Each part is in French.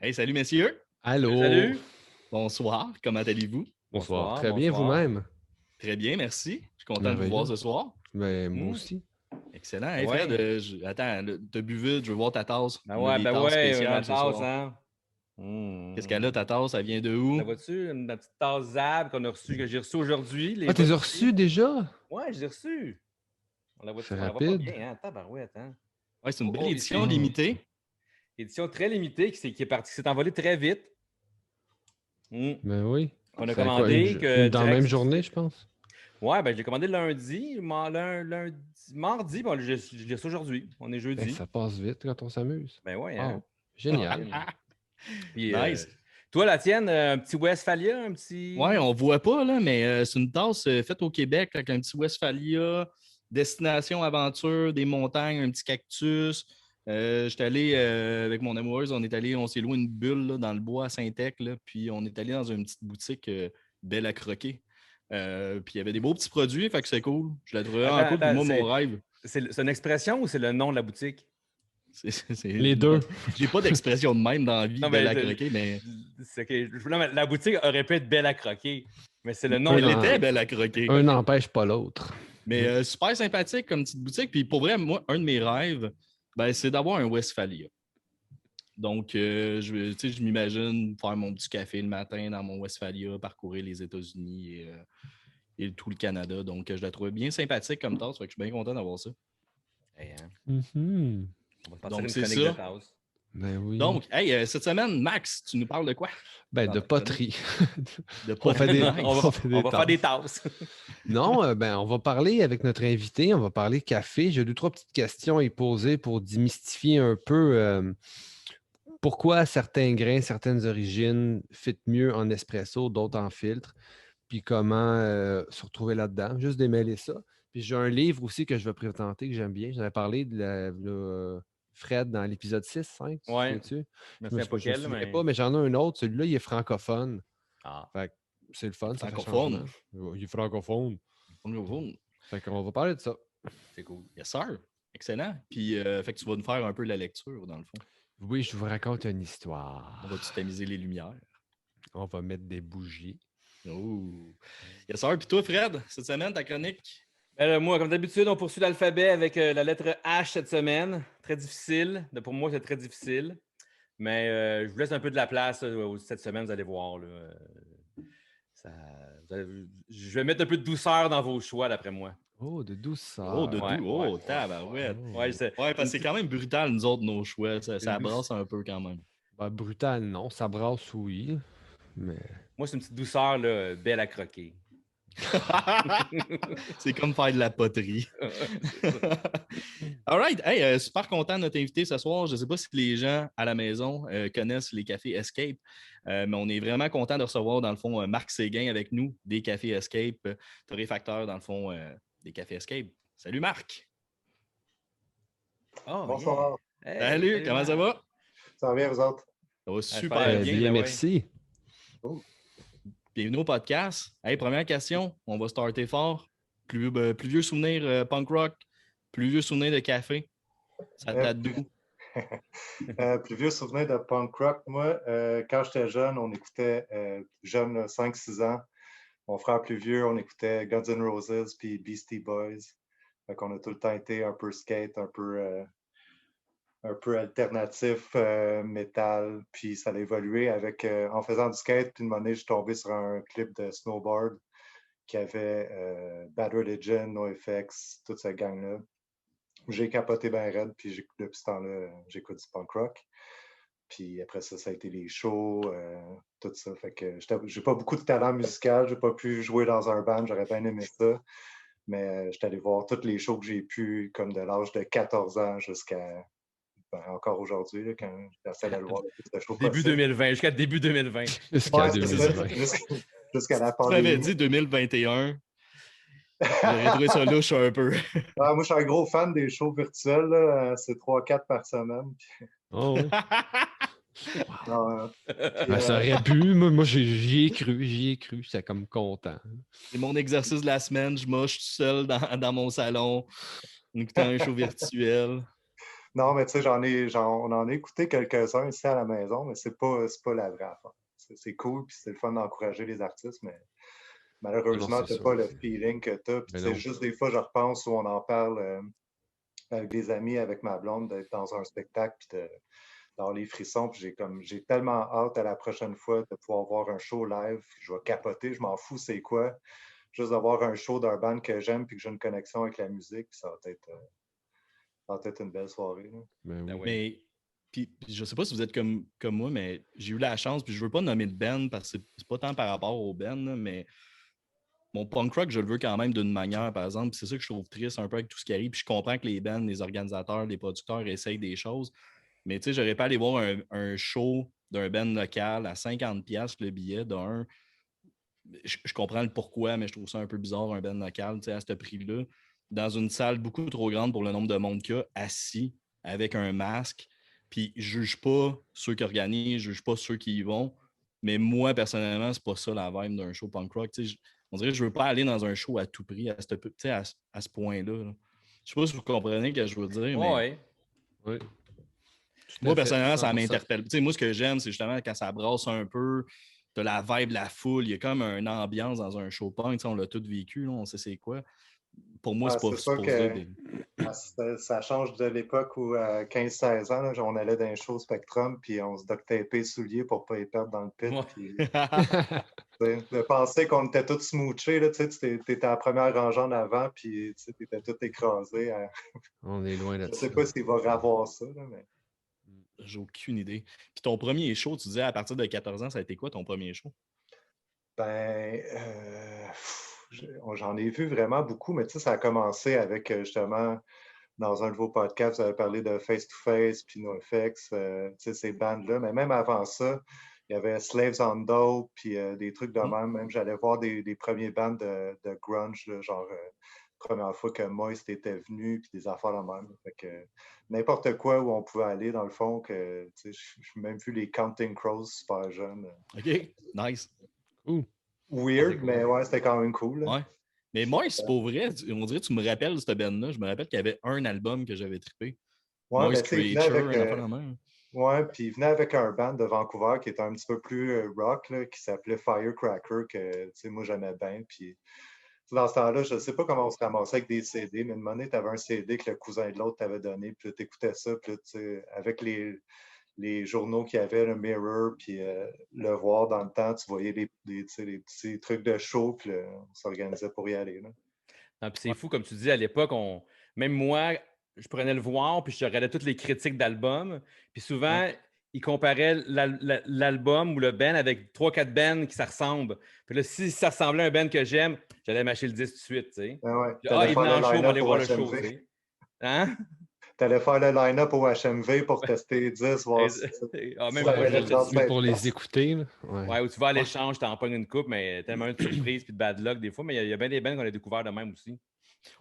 Hey, salut messieurs. Allô. Salut. Bonsoir, comment allez-vous? Bonsoir. Très bien vous-même. Très bien, merci. Je suis content de vous voir ce soir. Ben, moi aussi. Excellent. Hey Ouais. Fred, attends, t'as bu vite, je veux voir ta tasse. Ben On a ouais, des ben tasses ouais, spéciales ma ce tasse, soir. hein. Qu'est-ce qu'elle a, ta tasse? Elle vient de où? La vois-tu? Ma petite tasse Zab que j'ai reçue aujourd'hui. Les Ah, t'es voici. reçu déjà? Ouais, je l'ai reçue. On la voit-tu? C'est On la voit pas rapide. bien, hein? Tabarouette, hein? Ouais, c'est une belle Oh, édition ici. limitée. Édition très limitée qui s'est envolée très vite. Ben oui. On a C'est quoi, commandé que dans la direct même sur le journée, site. je pense. Ouais, ben je l'ai commandé lundi, mardi, bon, je l'ai reçu aujourd'hui. On est Ben, jeudi. ça passe vite quand on s'amuse. Ben ouais, Wow. hein? Génial. Puis, Nice. toi, la tienne, un petit Westphalia, un petit... Ouais, on voit pas, là, mais c'est une tasse faite au Québec avec un petit Westphalia, destination aventure, des montagnes, un petit cactus. J'étais allé avec mon amoureuse, on s'est loué une bulle là, dans le bois à Saint-Tech, là, puis on est allé dans une petite boutique belle à croquer. Puis il y avait des beaux petits produits, fait que c'est cool. Je la trouvais en cool, puis moi, mon rêve. C'est une expression ou c'est le nom de la boutique? Les deux. J'ai pas d'expression de même dans la vie, Non, belle mais à croquer, mais. non, mais la boutique aurait pu être belle à croquer, mais c'est le nom de Elle la était boutique. belle à croquer. Un n'empêche pas l'autre. Mais super sympathique comme petite boutique. Puis pour vrai, moi, un de mes rêves, ben, c'est d'avoir un Westphalia. Donc, je m'imagine faire mon petit café le matin dans mon Westphalia, parcourir les États-Unis et tout le Canada. Donc, je la trouvais bien sympathique comme tasse. Fait que je suis bien content d'avoir ça. Hey, hein, Mhm. on va partir Donc, une c'est chronique ça. de tasse. Ben oui. Donc, hey, cette semaine, Max, tu nous parles de quoi? Ben, de poterie. De On fait des, nice. On va faire des tasses. Non, ben, on va parler avec notre invité, on va parler café. J'ai deux, trois petites questions à y poser pour démystifier un peu pourquoi certains grains, certaines origines fit mieux en espresso, d'autres en filtre, puis comment se retrouver là-dedans. Juste démêler ça. Puis j'ai un livre aussi que je vais présenter que j'aime bien. J'en avais parlé de Fred dans l'épisode 6, 5, tu te Ouais. souviens-tu? Je me souviens pas Je me quel, souviens mais... pas, mais j'en ai un autre. Celui-là, il est francophone. Ah, Fait que c'est le fun, ça fait Francophone. changement. Il est francophone. Francophone. Fait qu'on va parler de ça. c'est cool. Yes, sir. Excellent. Puis, fait que tu vas nous faire un peu la lecture, dans le fond. Oui, je vous raconte une histoire. On va-tu tamiser les lumières? On va mettre des bougies. Oh! Yes, sir. Puis toi, Fred, cette semaine, ta chronique? Ben là, moi, comme d'habitude, on poursuit l'alphabet avec la lettre H cette semaine. Très difficile. Pour moi, c'est très difficile. Mais je vous laisse un peu de la place cette semaine, vous allez voir. Là, je vais mettre un peu de douceur dans vos choix, d'après moi. Oh, de douceur. Oh, de Ouais, doux. ouais, Oh, tabarouette. Oh. Ouais, c'est Ouais, parce que c'est quand même brutal, nous autres, nos choix. Ça Une brasse un peu quand même. Ben, brutal, non. Ça brasse, oui. Mais... Moi, c'est une petite douceur là, belle à croquer. C'est comme faire de la poterie. All right. Hey, super content de notre invité ce soir. Je ne sais pas si les gens à la maison connaissent les cafés Escape, mais on est vraiment content de recevoir, dans le fond, Marc Séguin avec nous, des cafés Escape, torréfacteur, dans le fond, des cafés Escape. Salut, Marc. Oh, Bonsoir. yeah. Hey, Salut, comment ça va? Ça va bien, vous autres? Ça va je super parlais bien. bien, bien, ben merci. Oh. Bienvenue au podcast. Hey, première question, on va starter fort. Plus vieux souvenir punk rock, plus vieux souvenir de café. Ça date d'où? Plus vieux souvenir de punk rock, moi, quand j'étais jeune, on écoutait, jeune, 5-6 ans, mon frère plus vieux, on écoutait Guns N' Roses puis Beastie Boys. Fait qu'on a tout le temps été un peu skate, un peu alternatif, métal, puis ça a évolué avec, en faisant du skate, puis une année, je suis tombé sur un clip de snowboard qui avait Bad Religion, NoFX, toute cette gang-là. J'ai capoté bien raide, puis depuis ce temps-là, j'écoute du punk rock. Puis après ça, ça a été les shows, tout ça. Fait que j'ai pas beaucoup de talent musical, j'ai pas pu jouer dans un band, j'aurais bien aimé ça. Mais j'étais allé voir tous les shows que j'ai pu, comme de l'âge de 14 ans jusqu'à encore aujourd'hui, là, quand j'essaie d'aller voir le plus de shows Début possible. 2020, jusqu'à début 2020. Jusqu'à Ouais, c'est ça, 2020. jusqu'à la Tu m'avais pandémie. dit 2021. J'aurais trouvé ça louche un peu. Ah, moi, je suis un gros fan des shows virtuels, là. C'est 3-4 par semaine. Oh, oui. Non, Ben, ça aurait pu. Moi j'y ai cru. J'étais comme content. C'est mon exercice de la semaine. Je moche tout seul dans mon salon en écoutant un show virtuel. Non, mais tu sais, on en a écouté quelques-uns ici à la maison, mais c'est pas la vraie affaire. C'est cool, puis c'est le fun d'encourager les artistes, mais malheureusement, tu n'as pas le feeling que tu as. Puis c'est juste des fois, je repense où on en parle avec des amis, avec ma blonde, d'être dans un spectacle, puis d'avoir les frissons. Puis j'ai tellement hâte à la prochaine fois de pouvoir voir un show live. Je vais capoter, je m'en fous, c'est quoi. Juste d'avoir un show d'un band que j'aime, puis que j'ai une connexion avec la musique, puis ça va être une belle soirée. Mais puis, je sais pas si vous êtes comme moi, mais j'ai eu la chance, puis je veux pas nommer de band parce que c'est pas tant par rapport au band, là, mais mon punk rock, je le veux quand même d'une manière, par exemple. C'est ça que je trouve triste un peu avec tout ce qui arrive. Puis je comprends que les bands, les organisateurs, les producteurs essayent des choses. Mais tu sais, j'aurais pas aller voir un show d'un band local à 50$ le billet d'un. Je comprends le pourquoi, mais je trouve ça un peu bizarre, un band local, tu sais, à ce prix-là, dans une salle beaucoup trop grande pour le nombre de monde qu'il y a, assis, avec un masque. Puis je juge pas ceux qui organisent, je juge pas ceux qui y vont. Mais moi, personnellement, c'est pas ça la vibe d'un show punk rock. Tu sais, on dirait que je veux pas aller dans un show à tout prix, à ce point-là. Là. Je sais pas si vous comprenez ce que je veux dire, mais Oui. moi, personnellement, ça m'interpelle. Tu sais, moi, ce que j'aime, c'est justement quand ça brasse un peu, t'as la vibe de la foule, il y a comme une ambiance dans un show punk, tu sais, on l'a tous vécu, là, on sait c'est quoi. Pour moi, c'est pas supposé. Ça change de l'époque où, à 15-16 ans, là, on allait dans un show Spectrum, puis on se duct-tapait les souliers pour pas les perdre dans le pit. Puis, de penser qu'on était tous smoochés, tu étais à la première rangée en avant, puis tu étais tout écrasé. On est loin là-dessus. Je sais pas s'il va revoir ça, là, mais... J'ai aucune idée. Puis ton premier show, tu disais à partir de 14 ans, ça a été quoi ton premier show? Ben, j'en ai vu vraiment beaucoup, mais tu sais, ça a commencé avec justement, dans un de vos podcasts, vous avez parlé de Face to Face, puis NoFX, tu sais, ces bandes-là. Mais même avant ça, il y avait Slaves on Dope, puis des trucs de même. Même j'allais voir des premiers bands de grunge, là, genre première fois que Moist était venu, puis des affaires de même. Fait que n'importe quoi où on pouvait aller, dans le fond, que tu sais, j'ai même vu les Counting Crows super jeunes. OK, nice. Weird, mais ouais, c'était quand même cool. Là. Ouais. Mais moi, c'est pas vrai. On dirait que tu me rappelles cette band-là. Je me rappelle qu'il y avait un album que j'avais trippé. Ouais, Moist Creature, avec, un affaire de même. ouais, puis il venait avec un band de Vancouver qui était un petit peu plus rock, là, qui s'appelait Firecracker, que tu sais, moi j'aimais bien. Puis dans ce temps-là, je ne sais pas comment on se ramassait avec des CD, mais une monnaie, tu avais un CD que le cousin de l'autre t'avait donné, puis tu écoutais ça, puis tu sais, avec les journaux qu'il y avait, le Mirror, puis le voir dans le temps, tu voyais les petits trucs de show, puis on s'organisait pour y aller. Là. Non, puis c'est fou, comme tu dis, à l'époque, même moi, je prenais le voir, puis je regardais toutes les critiques d'albums, puis souvent, ils comparaient l'album ou le band avec 3-4 bands qui ça ressemble. Puis là, si ça ressemblait à un band que j'aime, j'allais m'acheter le disque tout de suite, tu sais. Il venait en show, on va aller voir le show, tu sais. Hein? Tu allais faire le line-up au HMV pour tester 10, voir si même moi, pour les écouter. Là. Ouais, où tu vas à l'échange, t'en pognes une coupe, mais tellement de surprise puis de bad luck des fois, mais il y a bien des bands qu'on a découvert de même aussi.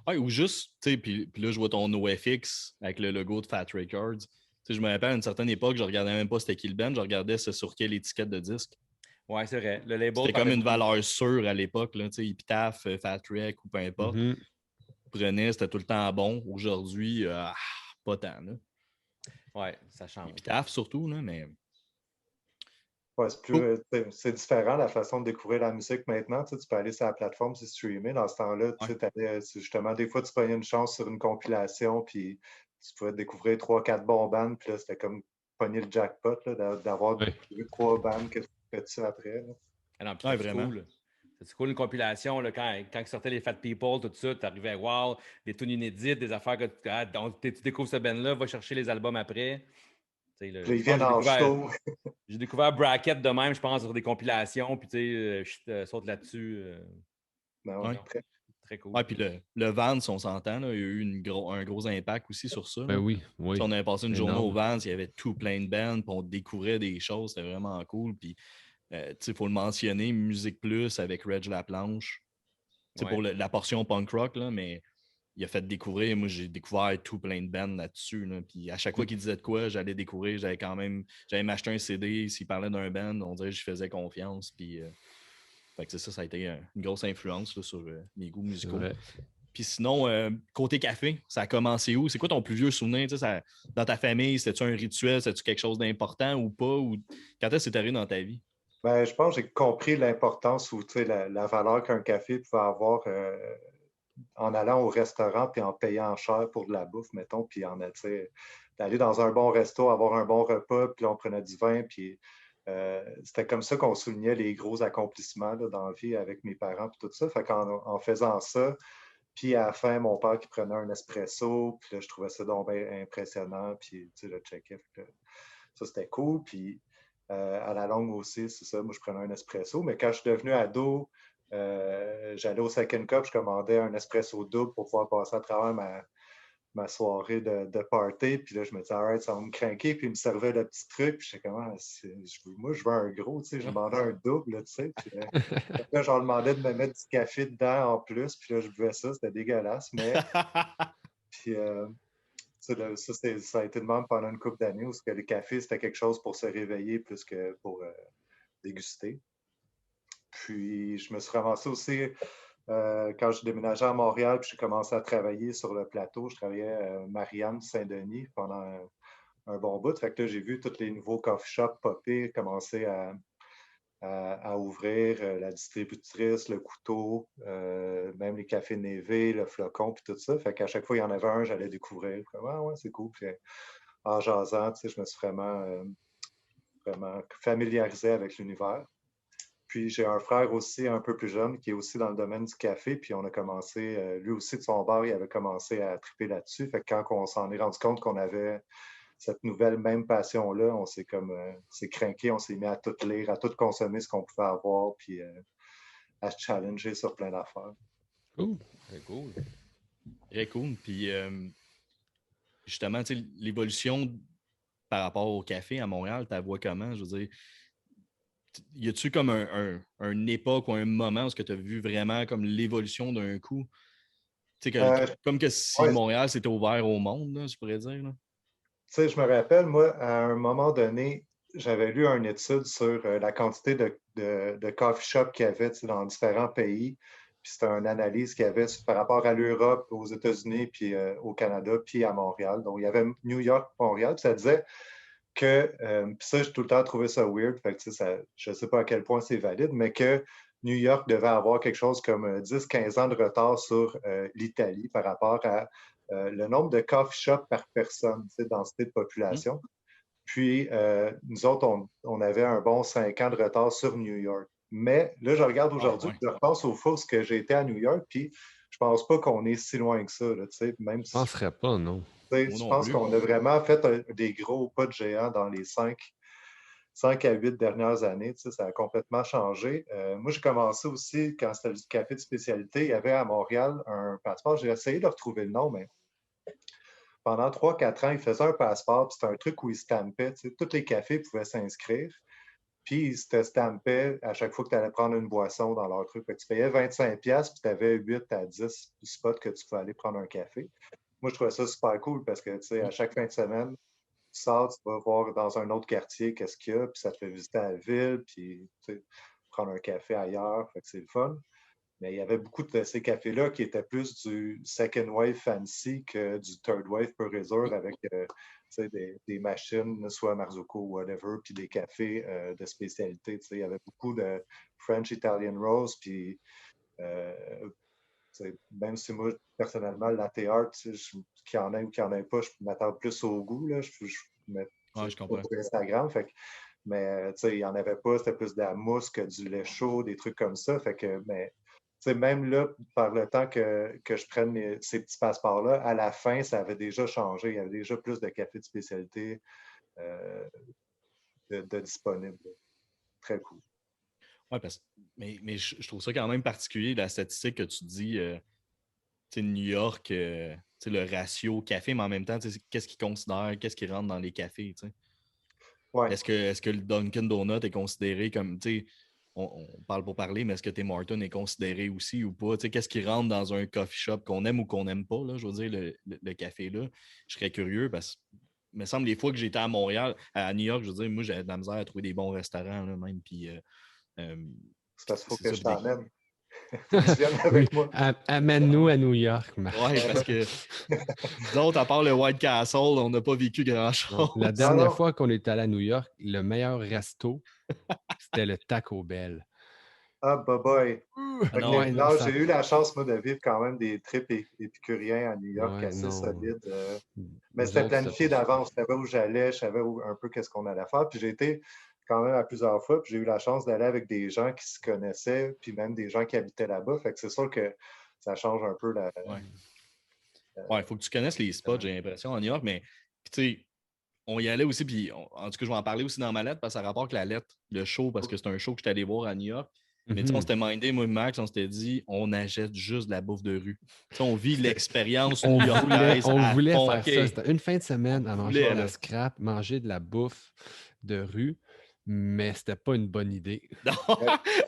Ouais, ou juste, tu sais, puis là, je vois ton NoFX avec le logo de Fat Records. Tu sais, je me rappelle à une certaine époque, je regardais même pas c'était qui le band, je regardais ce sur quelle étiquette de disque. Ouais, c'est vrai. Le label. C'était comme une valeur sûre à l'époque, tu sais, Epitaph, Fat Rec ou peu importe. Prenait, c'était tout le temps bon. Aujourd'hui, pas tant. Là. Ouais, ça change. Epitaph surtout, là, mais. Ouais, c'est différent la façon de découvrir la musique maintenant. Tu peux aller sur la plateforme, c'est streamé. Dans ce temps-là, justement, des fois, tu prenais une chance sur une compilation, puis tu pouvais découvrir 3-4 bons bands, puis là, c'était comme pogner le jackpot d'avoir 3 bands que tu fais après. Là. Ah non, puis c'est cool. C'est cool une compilation, là, quand sortaient les Fat People, tout ça, tu arrivais, wow, des tunes inédites, des affaires que tu découvres ce band-là, va chercher les albums après. Ils viennent en show. J'ai découvert Bracket de même, je pense, sur des compilations, puis tu sais, saute là-dessus. Très cool. Ouais, puis le Vans, on s'entend, il y a eu un gros impact aussi sur ça. Ben oui. On avait passé une journée au Vans, il y avait tout plein de bands, puis on découvrait des choses, c'était vraiment cool. Puis, il faut le mentionner, Musique Plus avec Reg Laplanche, pour la portion punk rock, là, mais il a fait découvrir, moi j'ai découvert tout plein de bands là-dessus. Là. Puis à chaque fois qu'il disait de quoi, j'allais découvrir, j'allais m'acheter un CD, s'il parlait d'un band, on dirait que je faisais confiance. Puis fait que ça a été une grosse influence là, sur mes goûts musicaux. Puis sinon, côté café, ça a commencé où? C'est quoi ton plus vieux souvenir? Dans ta famille, c'était-tu un rituel? C'était-tu quelque chose d'important ou pas? Ou quand est-ce que c'est arrivé dans ta vie? Ben, je pense que j'ai compris l'importance ou la valeur qu'un café pouvait avoir en allant au restaurant puis en payant cher pour de la bouffe, mettons, puis d'aller dans un bon resto, avoir un bon repas, puis là, on prenait du vin, puis c'était comme ça qu'on soulignait les gros accomplissements là, dans la vie avec mes parents, puis tout ça. Fait qu'en faisant ça, puis à la fin, mon père qui prenait un espresso, puis là, je trouvais ça donc bien impressionnant, puis tu sais, le check-it, ça, c'était cool. Puis à la longue aussi, c'est ça, moi, je prenais un espresso. Mais quand je suis devenu ado, j'allais au Second Cup, je commandais un espresso double pour pouvoir passer à travers ma soirée de party. Puis là, je me disais, alright, ça va me craquer. Puis il me servait le petit truc. Puis j'étais comme, moi, je veux un gros, tu sais. Je demandais un double, là, tu sais. Puis là, j'en demandais de me mettre du café dedans en plus. Puis là, je buvais ça. C'était dégueulasse. Mais, puis, ça a été de même pendant une couple d'années où le café, c'était quelque chose pour se réveiller plus que pour déguster. Puis, je me suis ramassé aussi quand je déménageais à Montréal, puis j'ai commencé à travailler sur le plateau. Je travaillais à Marianne Saint-Denis pendant un bon bout. Fait que là, j'ai vu tous les nouveaux coffee shops popper, commencer à ouvrir, la distributrice, le couteau, même les cafés Névé, le flocon, puis tout ça. Fait qu'à chaque fois, il y en avait un, j'allais découvrir. Comme, ah ouais, c'est cool. Puis en jasant, tu sais, je me suis vraiment familiarisé avec l'univers. Puis j'ai un frère aussi un peu plus jeune qui est aussi dans le domaine du café. Puis on a commencé, lui aussi de son bar, il avait commencé à triper là-dessus. Fait que quand on s'en est rendu compte qu'on avait cette nouvelle même passion-là, on s'est craqué, on s'est mis à tout lire, à tout consommer ce qu'on pouvait avoir, puis à se challenger sur plein d'affaires. Cool. C'est cool. Très cool. Puis justement, tu sais, l'évolution par rapport au café à Montréal, tu la vois comment? Je veux dire, y a-tu comme un époque ou un moment où tu as vu vraiment comme l'évolution d'un coup? Tu sais, comme que si Ouais, Montréal s'était ouvert au monde, là, je pourrais dire. Là. tu sais, je me rappelle, moi, à un moment donné, j'avais lu une étude sur la quantité de coffee shops qu'il y avait dans différents pays. Puis c'était une analyse qu'il y avait par rapport à l'Europe, aux États-Unis, puis au Canada, puis à Montréal. Donc, il y avait New York, Montréal, puis ça disait que, puis ça, j'ai tout le temps trouvé ça weird, fait que, je ne sais pas à quel point c'est valide, mais que New York devait avoir quelque chose comme 10-15 ans de retard sur l'Italie par rapport à le nombre de coffee shops par personne, densité de population. Puis, nous autres, on avait un bon 5 ans de retard sur New York. Mais là, je regarde aujourd'hui, je repense aux fois où j'ai été à New York, puis je pense pas qu'on est si loin que ça. Là, même Je ne penserais pas, non. je pense qu'on a vraiment fait des gros pas de géant dans les 5 à 8 dernières années. Ça a complètement changé. Moi, j'ai commencé aussi, quand c'était du café de spécialité, il y avait à Montréal un passeport. J'ai essayé de retrouver le nom, mais pendant 3-4 ans, il faisait un passeport. C'était un truc où il stampait. Tous les cafés pouvaient s'inscrire. Puis, ils te stampaient à chaque fois que tu allais prendre une boisson dans leur truc. Tu payais 25$, puis tu avais 8 à 10 spots que tu pouvais aller prendre un café. Moi, je trouvais ça super cool parce que, à chaque fin de semaine, tu sors, tu vas voir dans un autre quartier qu'est-ce qu'il y a, puis ça te fait visiter la ville, puis prendre un café ailleurs. Fait que c'est le fun. Mais il y avait beaucoup de ces cafés-là qui étaient plus du second wave fancy que du third wave pur et dur avec des machines, soit Marzocco ou whatever, puis des cafés de spécialité. Il y avait beaucoup de French Italian Rose, puis même si moi, personnellement, latte art, qu'il y en ait ou qu'il n'y en ait pas, je m'attends plus au goût. Là. Je comprends. Sur Instagram. Mais il n'y en avait pas, c'était plus de la mousse que du lait chaud, des trucs comme ça. Mais même là, par le temps que je prenne ces petits passeports-là, à la fin, ça avait déjà changé. Il y avait déjà plus de café de spécialité de disponibles. Très cool. Oui, mais je trouve ça quand même particulier, la statistique que tu dis, New York, le ratio café, mais en même temps, qu'est-ce qu'ils considèrent, qu'est-ce qui rentre dans les cafés? Ouais. Est-ce que le Dunkin' Donut est considéré comme, on parle pour parler, mais est-ce que Tim Hortons est considéré aussi ou pas? Qu'est-ce qui rentre dans un coffee shop qu'on aime ou qu'on n'aime pas, là, je veux dire, le café là? Je serais curieux parce que il me semble les fois que j'étais à Montréal, à New York, je veux dire, moi, j'avais de la misère à trouver des bons restaurants, là, même, puis... c'est parce qu'il faut que je t'emmène. Ils viennent avec moi. Amène-nous à New York, Marc. Ouais, parce que nous autres, à part le White Castle, on n'a pas vécu grand-chose. La Non, dernière non. fois qu'on est allé à New York, le meilleur resto, c'était le Taco Bell. Ah, boy. Ah non. Ouais, non, ça... J'ai eu la chance, moi, de vivre quand même des trips épicuriens à New York Ouais, assez non. solides. Mais Nous c'était autres, planifié c'était pas ça. d'avance. Je savais où j'allais, je savais un peu qu'est-ce qu'on allait faire. Puis j'ai été quand même à plusieurs fois, puis j'ai eu la chance d'aller avec des gens qui se connaissaient, puis même des gens qui habitaient là-bas. Fait que c'est sûr que ça change un peu la. Ouais. Ouais, il faut que tu connaisses les spots, j'ai l'impression, en New York, mais tu sais, on y allait aussi, puis en tout cas, je vais en parler aussi dans ma lettre, parce que ça rapporte la lettre, le show, parce que c'est un show que j'étais allé voir à New York. Mais tu sais, on s'était mindé, moi et Max, on s'était dit, on achète juste de la bouffe de rue. Tu sais, on vit l'expérience On new-yorkaise à voulait fond. faire OK. ça. C'était une fin de semaine à On manger voulait, de la là. scrap, manger de la bouffe de rue, mais c'était pas une bonne idée. Non.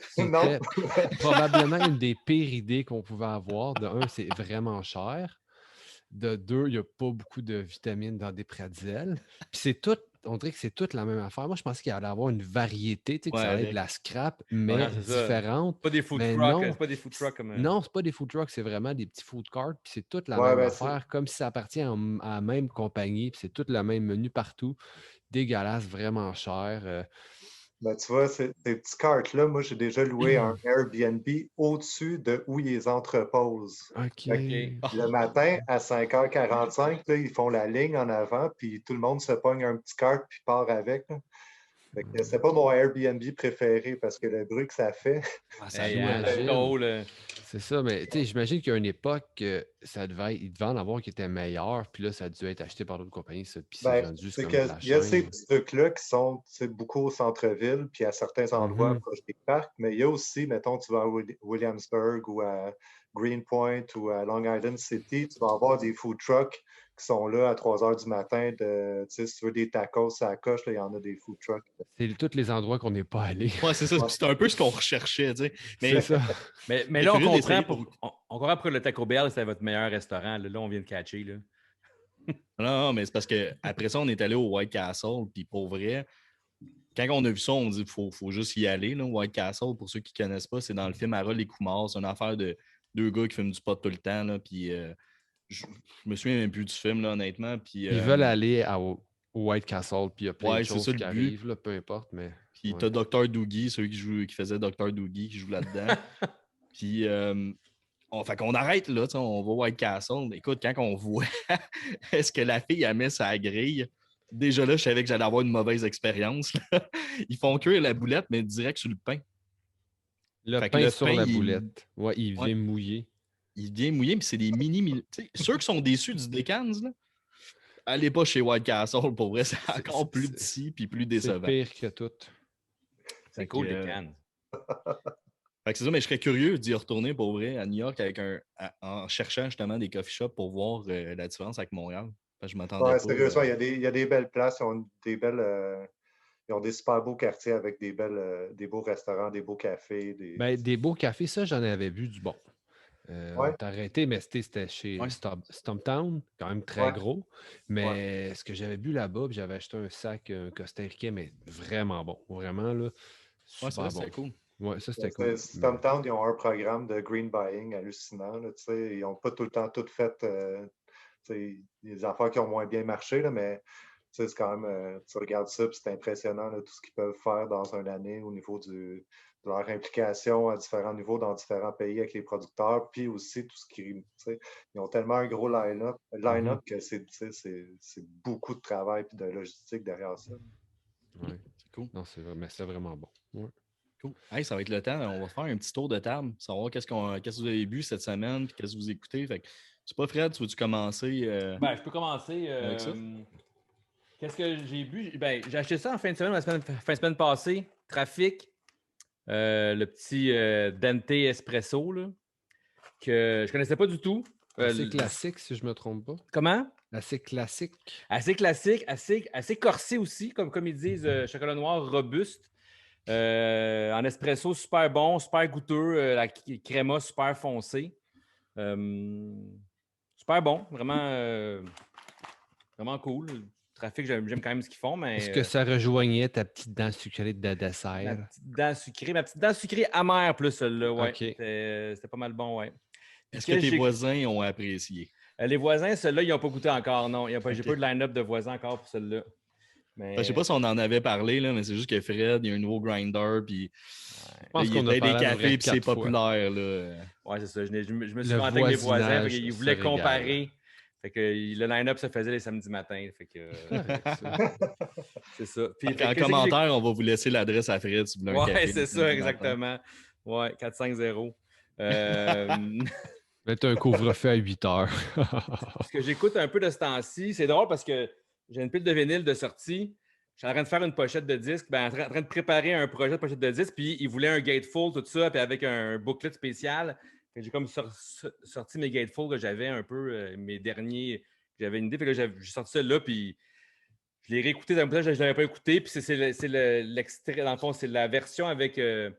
C'était probablement une des pires idées qu'on pouvait avoir. De un, c'est vraiment cher. De deux, il n'y a pas beaucoup de vitamines dans des pretzels. Puis c'est tout, on dirait que c'est toute la même affaire. Moi, je pensais qu'il allait y avoir une variété, tu sais, que Ouais, ça allait être avec. de la scrap, Non, mais c'est ça. différente. Pas des food Mais trucks. non, C'est pas des food trucks comme. non, c'est pas des food trucks, c'est vraiment des petits food carts, puis c'est toute la Ouais, même ben, affaire, comme si ça appartient à la même compagnie, puis c'est tout le même menu partout. Dégueulasse, vraiment cher. ben, tu vois, ces petits cartes-là, moi, j'ai déjà loué un Airbnb au-dessus de où ils les entreposent. OK. Fait que le matin, à 5h45, là, ils font la ligne en avant, puis tout le monde se pogne un petit cart puis part avec. Là. Fait que c'est pas mon Airbnb préféré parce que le bruit que ça fait. Ah, ça Hey, doit. la J'imagine. tôle. C'est ça, mais tu sais, j'imagine qu'il y a une époque, il devait en avoir qui étaient meilleurs, puis là, ça a dû être acheté par d'autres compagnies, ça, puis c'est Ben, rendu juste c'est comme qu'il de la y a ces chaîne. petits trucs-là qui sont beaucoup au centre-ville, puis à certains endroits Mhm. proches des parcs, mais il y a aussi, mettons, tu vas à Williamsburg ou à Greenpoint ou à Long Island City, tu vas avoir des food trucks qui sont là à 3 heures du matin. Si tu veux des tacos à la coche, là, il y en a des food trucks. C'est tous les endroits qu'on n'est pas allé. Ouais, c'est ça. Ouais. C'est un peu ce qu'on recherchait, tu sais. C'est Mais ça. Mais j'étais là, on curieux comprend, d'essayer pour. on comprend pourquoi le Taco Bell, c'est votre meilleur restaurant. Là, on vient de catcher. Là. Non, mais c'est parce qu'après ça, on est allé au White Castle, puis pour vrai, quand on a vu ça, on dit qu'il faut juste y aller. Là, White Castle, pour ceux qui ne connaissent pas, c'est dans le film Harold et Kumar. C'est une affaire de deux gars qui fument du pot tout le temps. Là, puis je me souviens même plus du film, là, honnêtement. Puis, Ils veulent aller au White Castle, puis il y a plein de ouais, c'est choses ça le qui but. arrivent, là, peu importe, mais. Puis Ouais. t'as Dr. Doogie, celui qui faisait Dr. Doogie, qui joue là-dedans. Puis fait qu'on arrête là, on va au White Castle. Écoute, quand on voit est-ce que la fille a mis sa grille, déjà là, je savais que j'allais avoir une mauvaise expérience. Ils font cuire la boulette, mais direct sur le pain. Le Fait que pain le sur pain, la boulette. Ouais, il ouais, vient mouiller. il vient mouiller, puis c'est des mini. Ceux qui sont déçus du Decans, là, allez pas chez White Castle, pour vrai, c'est encore plus petit puis plus C'est décevant. pire que tout. C'est cool, les cannes. Fait que c'est ça, mais je serais curieux d'y retourner pour vrai à New York en cherchant justement des coffee shops pour voir la différence avec Montréal. Parce que je m'attendais Ouais, pas. sérieusement, il y a des belles places, ils ont des super beaux quartiers avec des beaux restaurants, des beaux cafés. Ben, des beaux cafés, ça, j'en avais vu du bon. On Ouais, est arrêté, mais c'était chez Ouais. Stumptown, quand même très ouais, gros. ouais. Mais ce que j'avais bu là-bas, puis j'avais acheté un sac costaricain, mais vraiment bon. Vraiment, là, Ouais, c'est super vrai, bon. c'était cool. Ouais, ça, c'était cool. Stumptown, ils ont un programme de green buying hallucinant. Là, ils n'ont pas tout le temps tout fait des affaires qui ont moins bien marché, là, mais c'est quand même, tu regardes ça, puis c'est impressionnant là, tout ce qu'ils peuvent faire dans une année au niveau de leur implication à différents niveaux dans différents pays avec les producteurs, puis aussi tout ce qui. Ils ont tellement un gros line-up que c'est beaucoup de travail et de logistique derrière ça. Ouais. C'est cool. Non, mais c'est vraiment bon. Ouais. Cool. Hey, ça va être le temps. On va faire un petit tour de table, savoir qu'est-ce que vous avez bu cette semaine, puis qu'est-ce que vous écoutez. Fait que, c'est pas Fred, tu veux-tu commencer? Ben, je peux commencer. Avec ça? Qu'est-ce que j'ai bu? Ben, j'ai acheté ça en fin de semaine, fin de semaine passée. Trafic. Le petit Dente Espresso, là, que je connaissais pas du tout. Assez classique, si je me trompe pas. Comment? Assez classique. Assez classique, assez corsé aussi, comme ils disent, chocolat noir robuste. En espresso, super bon, super goûteux. La créma, super foncée. Super bon, vraiment, vraiment cool. Trafic, j'aime quand même ce qu'ils font, mais... Est-ce que ça rejoignait ta petite dent sucrée de Ma dessert? petite dent sucrée amère plus, celle-là, ouais. OK. C'était pas mal bon, ouais. Est-ce que tes voisins ont apprécié? Les voisins, ceux-là, ils n'ont pas goûté encore, non. J'ai pas eu de line-up de voisins encore pour celle-là. Mais... Je sais pas si on en avait parlé, là, mais c'est juste que Fred, il y a un nouveau grinder, puis Je pense qu'on il a y a des parlé à peu près cafés, puis c'est 4 fois. populaire. Là. Ouais, c'est ça. Je me suis Le vanté avec mes voisins. voisinage Ils se voulaient régale. comparer. Fait que le line-up se faisait les samedis matins. Fait que, c'est ça. Puis, En commentaire, on va vous laisser l'adresse à Fred si vous voulez un café. Ouais, c'est ça, exactement. Ouais, 450. Mettre un couvre-feu à 8 heures. Ce que j'écoute un peu de ce temps-ci, c'est drôle parce que j'ai une pile de vinyle de sortie. Je suis en train de faire une pochette de disque, en train de préparer un projet de pochette de disque, puis ils voulaient un gatefold, tout ça, puis avec un booklet spécial. J'ai comme sorti mes gatefolds que j'avais un peu, mes derniers, j'avais une idée, fait que j'ai sorti ça là, puis je l'ai réécouté dans le temps, je ne l'avais pas écouté, puis c'est l'extrait, dans le fond, c'est la version avec il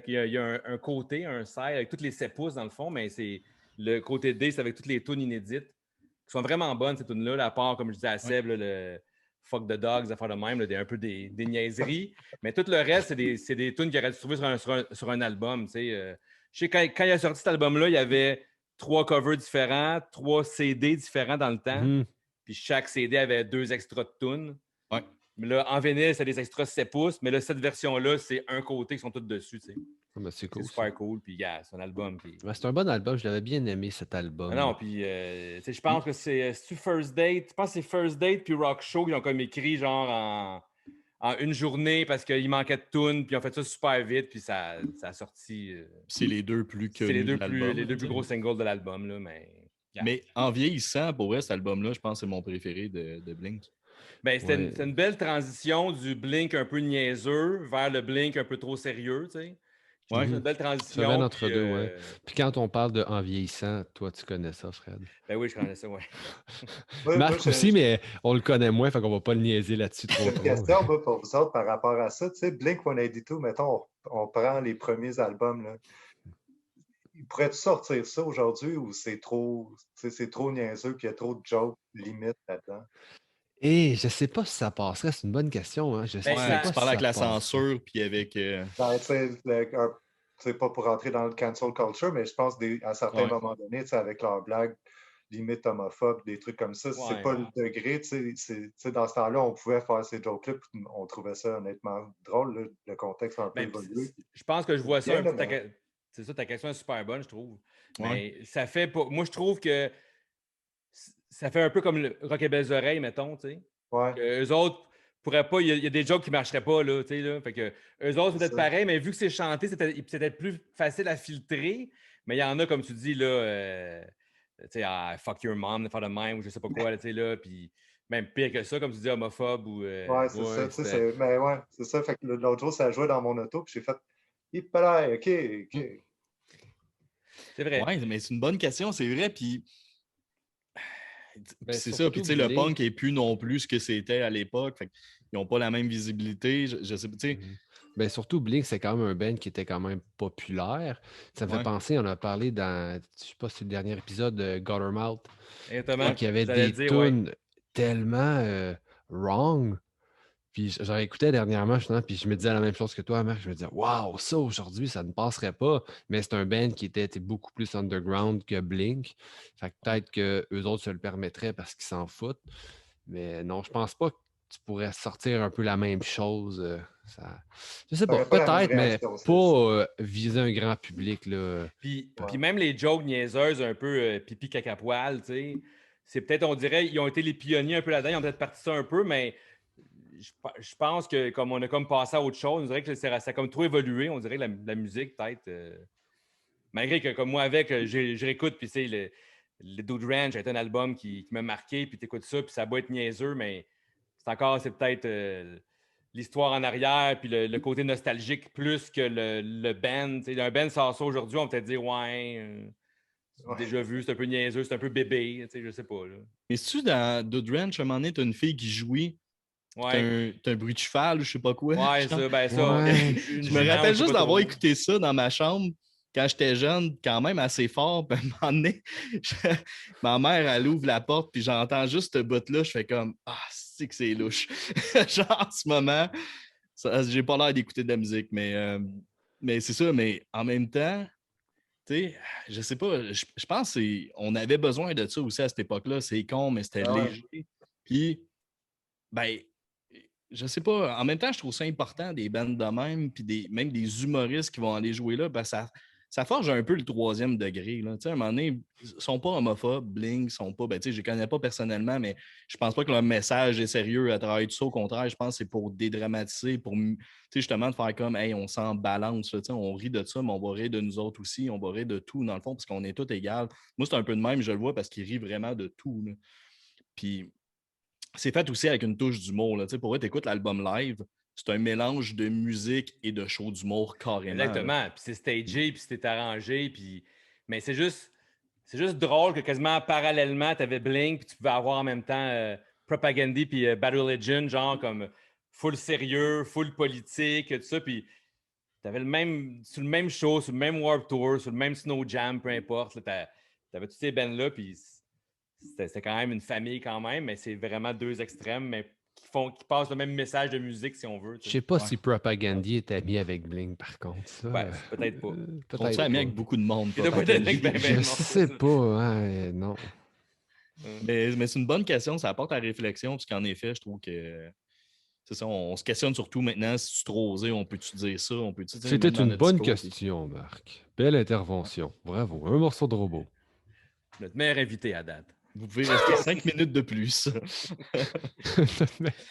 y a un côté, un side, avec toutes les 7 pouces dans le fond, mais c'est le côté D, c'est avec toutes les tunes inédites, qui sont vraiment bonnes, ces tunes-là, à part, comme je disais à Seb, là, le Fuck the Dogs, affaire de même, là, un peu des niaiseries. Mais tout le reste, c'est des tunes qu'il aurait dû trouver sur un album. Tu sais, je sais, quand il a sorti cet album-là, il y avait 3 covers différents, 3 CD différents dans le temps. Puis chaque CD avait 2 extras de tunes. Ouais. Mais là, en vinyle, c'est des extras 7 pouces. Mais là, cette version-là, c'est un côté qui sont tous dessus. Tu sais. C'est cool. C'est super cool. Puis, c'est un album. Puis... c'est un bon album. Je l'avais bien aimé, cet album. Non, puis je pense que c'est First Date. Je pense que c'est First Date puis Rock Show qui ont comme écrit genre en une journée parce qu'il manquait de tunes. Puis ils ont fait ça super vite. Puis ça a sorti. C'est les deux plus connus. C'est les deux plus gros singles de l'album. Là, mais en vieillissant, pour vrai, cet album-là, je pense que c'est mon préféré de Blink. Ben, c'était une belle transition du Blink un peu niaiseux vers le Blink un peu trop sérieux, tu sais. Ouais. C'est une belle transition. Ça entre deux, ouais. Puis quand on parle de en vieillissant, toi, tu connais ça, Fred? Ben oui, je connais ça, ouais. Marc aussi, mais on le connaît moins, fait qu'on va pas le niaiser là-dessus trop. J'ai une question pour vous autres par rapport à ça. Tu sais, Blink-182, mettons, on prend les premiers albums, là. Pourrais-tu sortir ça aujourd'hui ou c'est trop niaiseux puis il y a trop de jokes limites là-dedans? Et je sais pas si ça passerait, c'est une bonne question. Hein? Je sais pas tu parles avec la censure puis avec. C'est pas pour rentrer dans le cancel culture, mais je pense à certains moments donnés, avec leurs blagues limite homophobes, des trucs comme ça, c'est pas le degré. Dans ce temps-là, on pouvait faire ces jokes-là, puis on trouvait ça honnêtement drôle, là, le contexte a un peu évolué. Je pense que je vois ça. C'est ça, ta question est super bonne, je trouve. Mais ça fait pas. Moi, je trouve que ça fait un peu comme le Rock et Belles Oreilles, mettons, tu sais. Eux autres pourraient pas. Il y a des jokes qui ne marcheraient pas, là, tu sais. Là. Fait que eux autres, peut-être pareil, mais vu que c'est chanté, c'était plus facile à filtrer. Mais il y en a, comme tu dis, là, tu sais, fuck your mom, faire de même, ou je sais pas quoi, tu sais, là. Puis même pire que ça, comme tu dis, homophobe ou. C'est ça, tu sais. Mais c'est ça. Fait que l'autre jour, ça jouait dans mon auto, puis j'ai fait. OK. C'est vrai. Oui, mais c'est une bonne question, c'est vrai. Puis c'est ça. Puis tu sais, Blink... le punk n'est plus non plus ce que c'était à l'époque. Fait qu'ils n'ont pas la même visibilité. Je sais pas, tu sais. Ben, surtout, Blink, c'est quand même un band qui était quand même populaire. Ça me fait penser, on a parlé dans, je sais pas si c'est le dernier épisode de Guttermouth. Exactement. Qui avait des tunes tellement wrong. Puis j'en écoutais dernièrement, justement, puis je me disais la même chose que toi, Marc. Je me disais, waouh, ça aujourd'hui, ça ne passerait pas. Mais c'est un band qui était beaucoup plus underground que Blink. Fait que peut-être qu'eux autres se le permettraient parce qu'ils s'en foutent. Mais non, je pense pas que tu pourrais sortir un peu la même chose. Je sais pas, peut-être, mais pas viser un grand public. Là. Puis même les jokes niaiseuses, un peu pipi caca poil, tu sais, c'est peut-être, on dirait, ils ont été les pionniers un peu là-dedans, ils ont peut-être parti ça un peu, mais je pense que comme on a comme passé à autre chose, on dirait que ça a comme trop évolué, on dirait que la musique, peut-être, malgré que comme moi avec, je réécoute, puis tu sais, le Dude Ranch est un album qui m'a marqué, puis tu écoutes ça, puis ça doit être niaiseux, mais c'est peut-être l'histoire en arrière, puis le côté nostalgique plus que le band. T'sais, un band sort ça aujourd'hui, on peut peut-être dire déjà vu, c'est un peu niaiseux, c'est un peu bébé, je sais pas. Là. Mais si-tu dans Dude Ranch, à un moment donné, t'as une fille qui jouit, t'as un bruit de cheval ou je sais pas quoi. Ouais, ça. Je me rappelle juste d'avoir écouté ça dans ma chambre quand j'étais jeune, quand même assez fort. Puis à un moment donné, ma mère, elle ouvre la porte, puis j'entends juste ce bout-là, je fais comme c'est que c'est louche. Genre, en ce moment, j'ai pas l'air d'écouter de la musique, mais c'est ça. Mais en même temps, tu sais, je sais pas, je pense qu'on avait besoin de ça aussi à cette époque-là. C'est con, mais c'était Ah ouais. léger. Puis, ben, je sais pas, en même temps, je trouve ça important des bandes de même, puis même des humoristes qui vont aller jouer là, ben ça forge un peu le troisième degré. Là. Tu sais, à un moment donné, ils sont pas homophobes, Blink, sont pas, ben, tu sais, je les connais pas personnellement, mais je pense pas que leur message est sérieux à travers tout ça. Au contraire, je pense que c'est pour dédramatiser, pour, tu sais, justement, de faire comme, hey, on s'en balance, là, tu sais, on rit de ça, mais on va rire de nous autres aussi, on va rire de tout, dans le fond, parce qu'on est tous égaux. Moi, c'est un peu de même, je le vois, parce qu'ils rient vraiment de tout. Là. Puis, c'est fait aussi avec une touche d'humour. Là. Tu sais, pour vrai, tu écoutes l'album live, c'est un mélange de musique et de show d'humour carrément. Là. Exactement. Puis c'est stagé, puis c'est arrangé, puis... Mais c'est juste drôle que quasiment parallèlement, tu avais Blink, puis tu pouvais avoir en même temps Propagandy puis Bad Religion, genre comme full sérieux, full politique, tout ça. Puis tu avais sur le même show, sur le même Warped Tour, sur le même Snow Jam, peu importe. Tu avais tous ces bands-là, puis c'était quand même une famille quand même, mais c'est vraiment deux extrêmes, mais qui passent le même message de musique, si on veut. Je sais pas si Propagandy est ami avec Blink, par contre. Ça, Ouais, peut-être pas. Sont-ils amis avec beaucoup de monde? Il doit pas être Propagandy? avec ben Je non, sais ça. pas, hein, non. Mais c'est une bonne question, ça apporte à la réflexion, parce qu'en effet, je trouve que c'est ça, on se questionne surtout maintenant, si tu trop osé, on peut-tu dire ça, on peut-tu dire C'était même dans une notre bonne discours, question, Marc. Belle intervention. Bravo. Un morceau de robot. Notre meilleur invité à date. Vous pouvez rester 5 minutes de plus.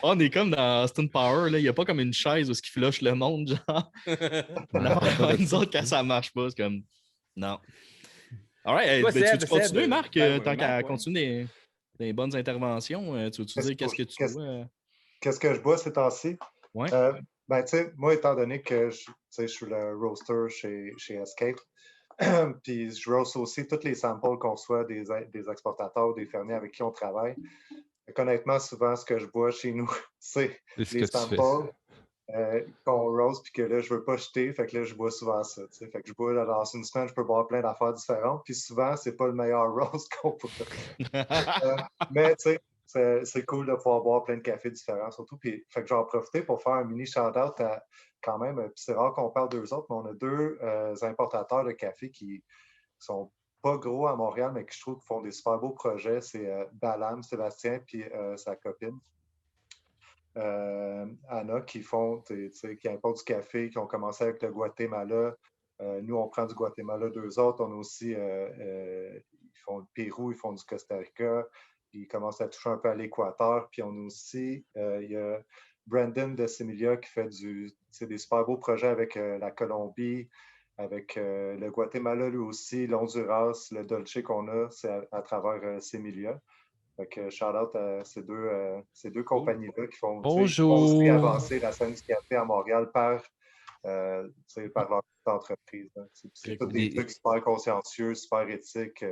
On est comme dans Austin Power, il n'y a pas comme une chaise où ce qui flush le monde, genre. Non, nous autres, quand ça marche pas, c'est comme. Non. All right, Toi, ben, tu veux Seb, continuer, Marc, ben, tant qu'à Marc, ouais. continuer des bonnes interventions? Tu veux-tu dire qu'est-ce que tu vois? Qu'est-ce que je bois ces temps-ci? Ouais. Ben, tu sais, moi, étant donné que je suis le roaster chez Escape, puis je roast aussi tous les samples qu'on reçoit des exportateurs, des fermiers avec qui on travaille. Fait honnêtement, souvent, ce que je bois chez nous, c'est C'est ce les que tu fais. samples qu'on roast puis que là, je veux pas jeter. Fait que là, je bois souvent ça. T'sais. Fait que je bois là, dans une semaine, je peux boire plein d'affaires différentes. Puis souvent, c'est pas le meilleur roast qu'on peut. Mais tu sais, c'est cool de pouvoir boire plein de cafés différents, surtout. Puis, fait que je vais en profiter pour faire un mini shout-out à quand même, puis c'est rare qu'on parle d'eux autres, mais on a deux importateurs de café qui sont pas gros à Montréal, mais qui je trouve font des super beaux projets. C'est Balam, Sébastien, puis sa copine. Anna, qui importent du café, qui ont commencé avec le Guatemala. Nous, on prend du Guatemala, deux autres. On a aussi, ils font le Pérou, ils font du Costa Rica. Ils commencent à toucher un peu à l'Équateur. Puis on a aussi, il y a Brandon de Semilia qui fait des super beaux projets avec la Colombie, avec le Guatemala lui aussi, l'Honduras, le Dolce qu'on a, c'est à travers Semilia. Fait que shout-out à ces deux compagnies-là qui font aussi avancer la scène du café à Montréal par leur entreprise. Hein. C'est tous des trucs super consciencieux, super éthiques,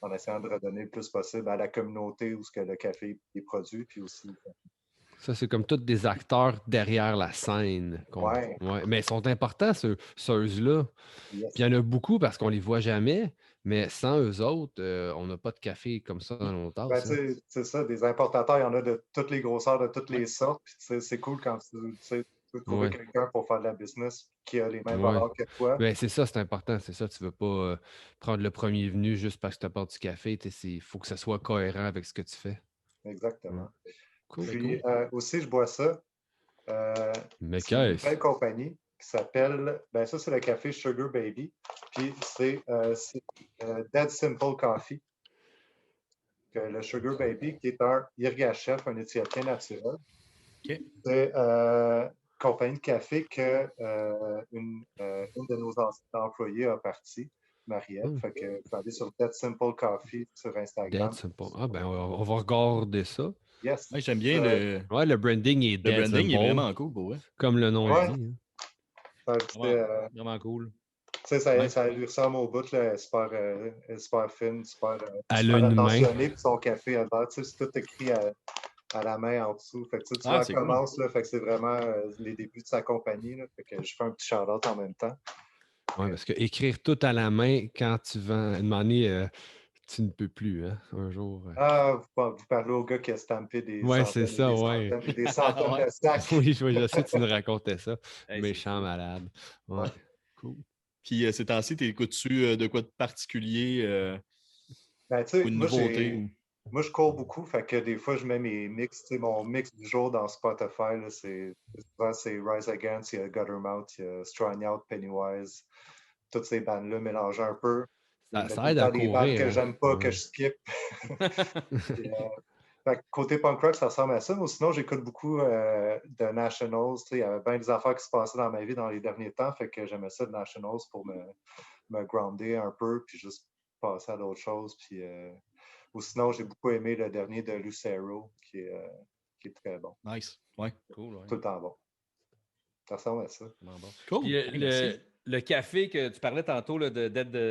en essayant de redonner le plus possible à la communauté où ce que le café est produit, puis aussi. Ça, c'est comme tous des acteurs derrière la scène. Ouais. Mais ils sont importants, ceux-là. Yes. Puis il y en a beaucoup parce qu'on les voit jamais, mais sans eux autres, on n'a pas de café comme ça dans nos tasses. Ben, c'est ça, des importateurs, il y en a de toutes les grosseurs, de toutes les sortes. Puis c'est cool quand tu peux trouver quelqu'un pour faire de la business qui a les mêmes valeurs que toi. Ben, c'est ça, c'est important. C'est ça, tu ne veux pas prendre le premier venu juste parce que tu apportes du café. Il faut que ça soit cohérent avec ce que tu fais. Exactement. Cool. Puis aussi, je bois ça. Mais c'est une belle compagnie qui s'appelle, ben ça, c'est le café Sugar Baby. Puis c'est Dead Simple Coffee. Le Sugar Baby, qui est un Yirgacheffe, un Éthiopien naturel. Okay. C'est compagnie de café que une de nos anciens employés a parti, Marielle. Fait que vous allez sur Dead Simple Coffee sur Instagram. Dead Simple. Ah ben on va regarder ça. Yes. Ouais, j'aime bien le branding est Dead Simple. Le branding est vraiment cool pour vrai. Comme le nom le dit. Hein. Vraiment cool. Ça lui ressemble au bout, là, super fine, super une attentionnée, puis son café à l'air, c'est tout écrit à la main en dessous. Fait que tu vois, elle commence, là, fait que c'est vraiment les débuts de sa compagnie. Là, fait que je fais un petit shout-out en même temps. Oui, parce que écrire tout à la main quand tu vends, Tu ne peux plus, hein, un jour. Ah, vous parlez au gars qui a stampé des Ouais, c'est centaines et ça, des ouais. centaines et des centaines Ouais. de sacs. Oui, je sais, tu nous racontais ça. Hey, c'est Méchant cool. malade. Ouais, Ouais. cool. Puis ces temps-ci, t'écoutes-tu de quoi de particulier Ben, tu ou sais, une nouveauté? moi, je cours beaucoup, fait que des fois, je mets mes mix, tu sais, mon mix du jour dans Spotify, là, souvent, c'est Rise Against, il y a Guttermouth, il y a Strung Out, Pennywise, toutes ces bandes-là mélangées un peu. Il met tout Ça le aide à temps des bandes courir, que hein. j'aime pas, que Ouais. je skip. Puis, fait que côté punk rock, ça ressemble à ça. Mais sinon, j'écoute beaucoup de Nationals. Tu sais, il y avait bien des affaires qui se passaient dans ma vie dans les derniers temps. Fait que j'aimais ça de Nationals pour me grounder un peu, puis juste passer à d'autres choses. Puis, ou sinon, j'ai beaucoup aimé le dernier de Lucero, qui est très bon. Nice. Ouais. Cool, ouais. Tout le temps bon. Ça ressemble à ça. Vraiment bon. Cool. Puis Hey, merci. le café que tu parlais tantôt là, de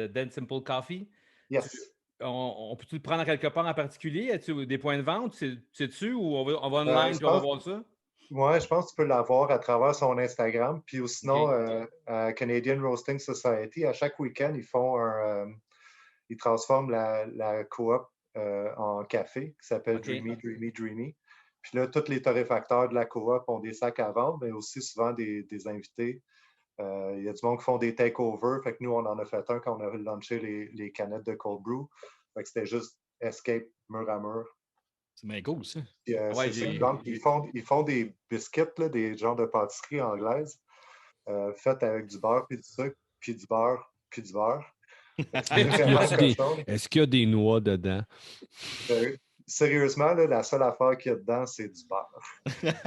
Dead Simple Coffee, Yes. on peut-tu le prendre à quelque part en particulier? As-tu des points de vente? Sais-tu ou on va online Je puis on va pense, voir ça? ouais, je pense que tu peux l'avoir à travers son Instagram. Puis ou sinon, OK. à Canadian Roasting Society, à chaque week-end, ils transforment la coop en café qui s'appelle OK. Dreamy, Dreamy, Dreamy. Puis là, tous les torréfacteurs de la coop ont des sacs à vendre, mais aussi souvent des invités. Il y a du monde qui font des takeovers. Fait que nous, on en a fait un quand on a lancé les canettes de cold brew. Fait que c'était juste escape mur à mur. C'est bien cool, ça. Puis, Ouais, c'est ça qu'ils vendent. Ils font des biscuits, là, des genres de pâtisserie anglaise, faites avec du beurre, puis du sucre, puis du beurre, puis du beurre. C'est vraiment cochon. Est-ce qu'il y a des noix dedans? Sérieusement, là, la seule affaire qu'il y a dedans, c'est du beurre.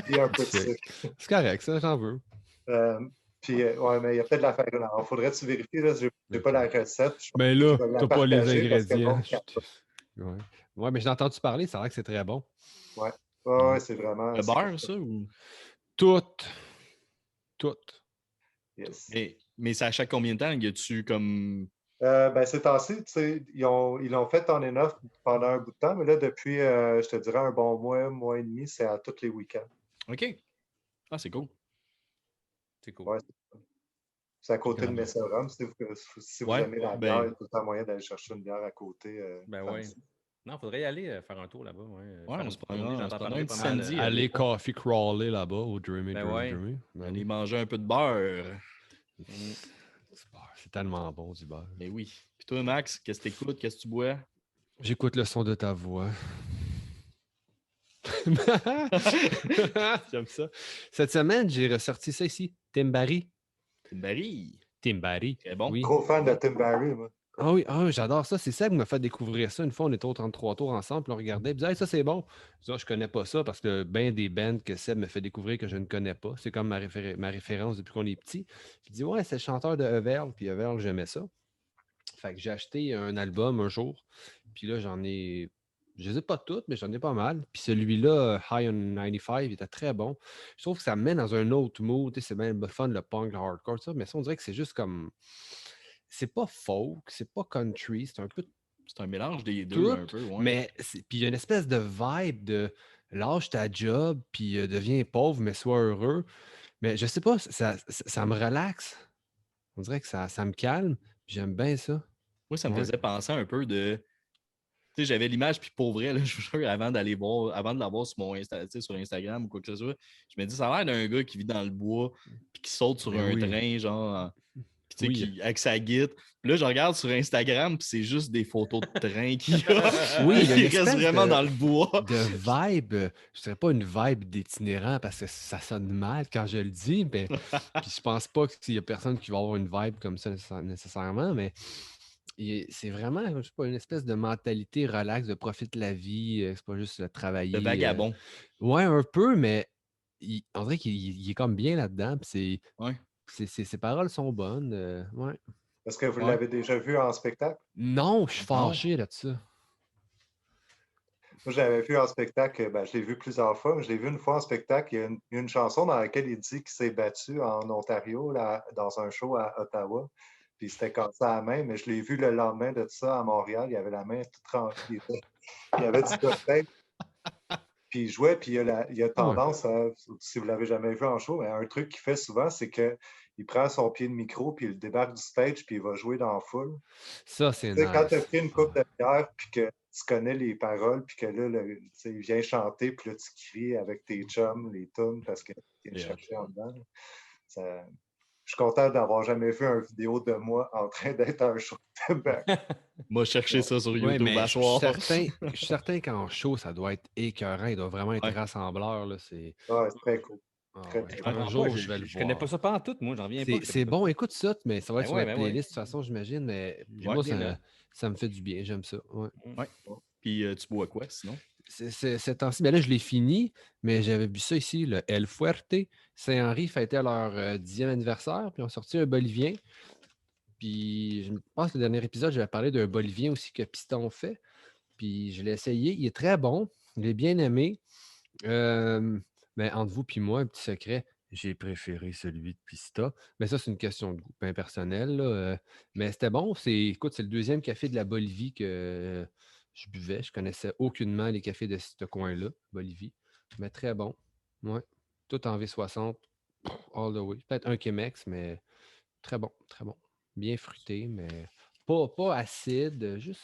Et un peu de C'est sucre. c'est correct, ça, j'en veux. Puis, ouais, mais il y a peut-être de l'affaire. Il faudrait que tu vérifies. Là, je n'ai pas la recette. Mais là, Je vais la t'as pas les partager parce que ingrédients. bon, Ouais. Ouais, mais j'ai entendu parler, ça a l'air que c'est très bon. ouais. Ouais, c'est vraiment. Le beurre, ça? Ou... Tout. Tout. Yes. Mais ça achète combien de temps? Y a-tu comme. Ben, ces temps-ci, tu sais, ils l'ont fait en and off pendant un bout de temps, mais là, depuis, je te dirais, un bon mois et demi, c'est à tous les week-ends. OK. Ah, c'est cool. C'est cool. Ouais, c'est à côté de Grave. Messerum. Si vous Ouais, aimez la bière, il y a tout le temps moyen d'aller chercher une bière à côté. Ben fancy. ouais. Non, il faudrait y aller faire un tour là-bas. Ouais, on se prendra un j'entends parler petit pas mal. samedi. Aller coffee crawler là-bas au Dreamy, Ben Dreamy, ouais. Dreamy. Ben Aller oui. manger un peu de beurre. C'est tellement bon du beurre. Mais oui. Puis toi, Max, qu'est-ce que t'écoutes? Qu'est-ce que tu bois? J'écoute le son de ta voix. J'aime ça. Cette semaine, j'ai ressorti ça ici. Timbari. Timbari. Timbari. Très bon. Oui. Gros fan de Tim Barry, moi. Ah oui, j'adore ça. C'est ça qui m'a fait découvrir ça. Une fois, on était au 33 tours ensemble, puis on regardait, puis hey, ça c'est bon. Je dis, ah, je connais pas ça parce que ben des bands que Seb me fait découvrir que je ne connais pas. C'est comme ma référence depuis qu'on est petit. Je dis, ouais, c'est le chanteur de Everl, puis Everl, j'aimais ça. Fait que j'ai acheté un album un jour, puis là, je les ai pas toutes, mais j'en ai pas mal. Puis celui-là, High on 95, il était très bon. Je trouve que ça me met dans un autre mood. C'est bien le fun, le punk, le hardcore, ça, mais ça, on dirait que c'est juste comme. C'est pas folk, c'est pas country, c'est un peu C'est un mélange des deux, tout, un peu. Ouais. mais puis il y a une espèce de vibe de lâche ta job, puis deviens pauvre, mais sois heureux. Mais je sais pas, ça me relaxe. On dirait que ça me calme, puis j'aime bien ça. Moi, ça me Ouais. faisait penser un peu de. Tu sais, j'avais l'image, puis pour vrai, là, je vous jure, avant de l'avoir sur mon sur Instagram ou quoi que ce soit, je me dis, ça a l'air d'un gars qui vit dans le bois, puis qui saute sur Ben un oui. train, genre, puis tu sais, Oui. avec sa guitare. Puis là, je regarde sur Instagram, puis c'est juste des photos de train qu'il y a. Oui, il y a une Il reste espèce vraiment dans le bois. de vibe, je dirais pas une vibe d'itinérant parce que ça sonne mal quand je le dis, mais puis je pense pas qu'il y a personne qui va avoir une vibe comme ça nécessairement, mais c'est vraiment, je sais pas, une espèce de mentalité relax, de profite de la vie, c'est pas juste travailler. De vagabond. Ouais, un peu, mais on dirait qu'il est comme bien là-dedans, puis Ouais. ses paroles sont bonnes. Ouais. Est-ce que vous Ouais. l'avez déjà vu en spectacle? Non, je suis Non. fâché de ça. Moi, je l'avais vu en spectacle, ben, je l'ai vu plusieurs fois, mais je l'ai vu une fois en spectacle. Il y a une chanson dans laquelle il dit qu'il s'est battu en Ontario, là, dans un show à Ottawa. Puis il s'était cassé la main, mais je l'ai vu le lendemain de ça à Montréal. Il avait la main toute remplie. Il avait du duct tape. Puis il jouait, puis il a tendance à, si vous ne l'avez jamais vu en show, mais un truc qu'il fait souvent, c'est qu'il il prend son pied de micro, puis il débarque du stage, puis il va jouer dans la foule. Ça, c'est Tu sais, quand tu as nice. pris une coupe de bière, puis que tu connais les paroles, puis que là, tu sais, il vient chanter, puis là, tu cries avec tes chums, les tunes, parce qu'il vient te C'est hot. chercher en dedans. Ça- Je suis content d'avoir jamais vu une vidéo de moi en train d'être à un show de back. Moi, chercher ça sur Oui, YouTube mais à soir. je suis certain qu'en show, ça doit être écœurant. Il doit vraiment être Ouais. rassembleur. Là. Ouais, c'est très cool. Ah Très, ouais. très Je cool. Un comprends jour, pas. je vais le Je connais voir. pas ça pas en tout, moi. J'en reviens pas. que je C'est connais pas bon, écoute ça, mais ça va être Ben sur ouais, la ben ouais. playlist de toute façon, j'imagine. Mais Ouais, moi, absolument. ça me fait du bien. J'aime ça. Ouais. Ouais. Puis tu bois quoi sinon? Ces temps-ci, ben là, je l'ai fini, mais j'avais bu ça ici, le El Fuerte. Saint-Henri fêtait leur 10e anniversaire, puis ils ont sorti un Bolivien. Puis je pense que le dernier épisode, j'avais parlé d'un Bolivien aussi que Piston fait. Puis je l'ai essayé. Il est très bon. Je l'ai bien aimé. Mais entre vous et moi, un petit secret, j'ai préféré celui de Pista. Mais ça, c'est une question de goût, bien personnel. Là, mais c'était bon. Écoute, c'est le deuxième café de la Bolivie que je buvais. Je connaissais aucunement les cafés de ce coin-là, Bolivie. Mais très bon. Ouais. Tout en V60, all the way. Peut-être un Chemex, mais très bon, très bon. Bien fruité, mais pas acide, juste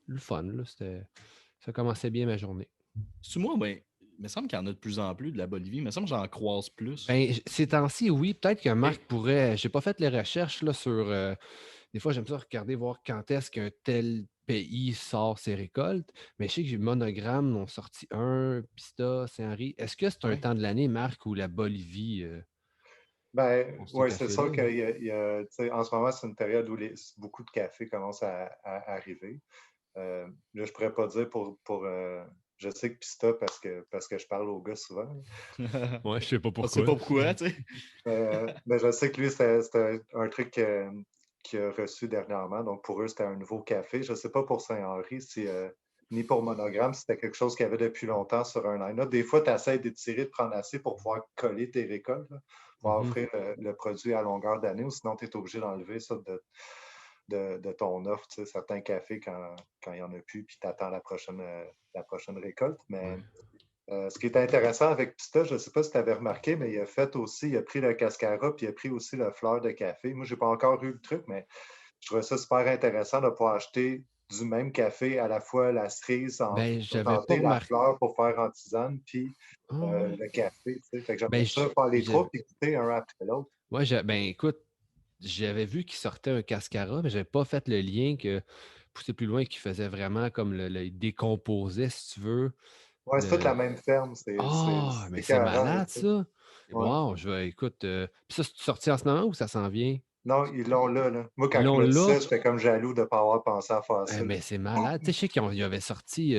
le fun. Là. Ça commençait bien ma journée. C'est moi, ben, il me semble qu'il y en a de plus en plus de la Bolivie. Il me semble que j'en croise plus. Ben, ces temps-ci, oui, peut-être que Marc pourrait. J'ai pas fait les recherches là, sur. Des fois, j'aime ça regarder, voir quand est-ce qu'un tel pays sort ses récoltes. Mais je sais que j'ai Monogramme ont sorti un, Pista, Saint-Henri. Est-ce que c'est un Ouais. temps de l'année, Marc, où la Bolivie Ben, ont ces oui, c'est sûr cafés-là? tu sais, en ce moment, c'est une période où beaucoup de cafés commencent à arriver. Là, je ne pourrais pas dire je sais que Pista parce que je parle au gars souvent. Ouais, je sais pas On sait pourquoi. pas pourquoi, tu sais. Mais je sais que lui, c'était un truc qu'il a reçu dernièrement. Donc, pour eux, c'était un nouveau café. Je ne sais pas pour Saint-Henri ni pour Monogramme, c'était quelque chose qu'il y avait depuis longtemps sur un line-up. Des fois, tu essaies d'étirer, de prendre assez pour pouvoir coller tes récoltes, là, pour Mhm. offrir le produit à longueur d'année, ou sinon, tu es obligé d'enlever ça de ton offre, tu sais, certains cafés quand il n'y en a plus, puis tu attends la prochaine récolte. Mais ce qui est intéressant avec Pista, je ne sais pas si tu avais remarqué, mais il a pris le cascara, puis il a pris aussi le fleur de café. Moi, je n'ai pas encore eu le truc, mais je trouvais ça super intéressant de pouvoir acheter du même café à la fois la cerise Ben, pour j'avais pas tenter la remarqué. fleur pour faire en tisane, puis Ah, ouais. le café. Tu sais. Fait que Ben, j'aimerais ça faire les j'avais- trois, puis goûter un après l'autre. ouais, ben, écoute, j'avais vu qu'il sortait un cascara, mais j'avais pas fait le lien que pousser plus loin, qu'il faisait vraiment comme il décomposait, si tu veux. Ouais, c'est toute la même ferme. Ah, C'est mais c'est écœurant, là, malade, tu sais. ça. Ouais. Wow, écoute, puis ça, c'est sorti en ce moment ou ça s'en vient? Non, ils l'ont là. Moi, Ils quand il l'ont me dit là? ça, j'étais comme jaloux de ne pas avoir pensé à faire ça. Là. Mais c'est malade. Tu sais, je sais qu'ils avaient sorti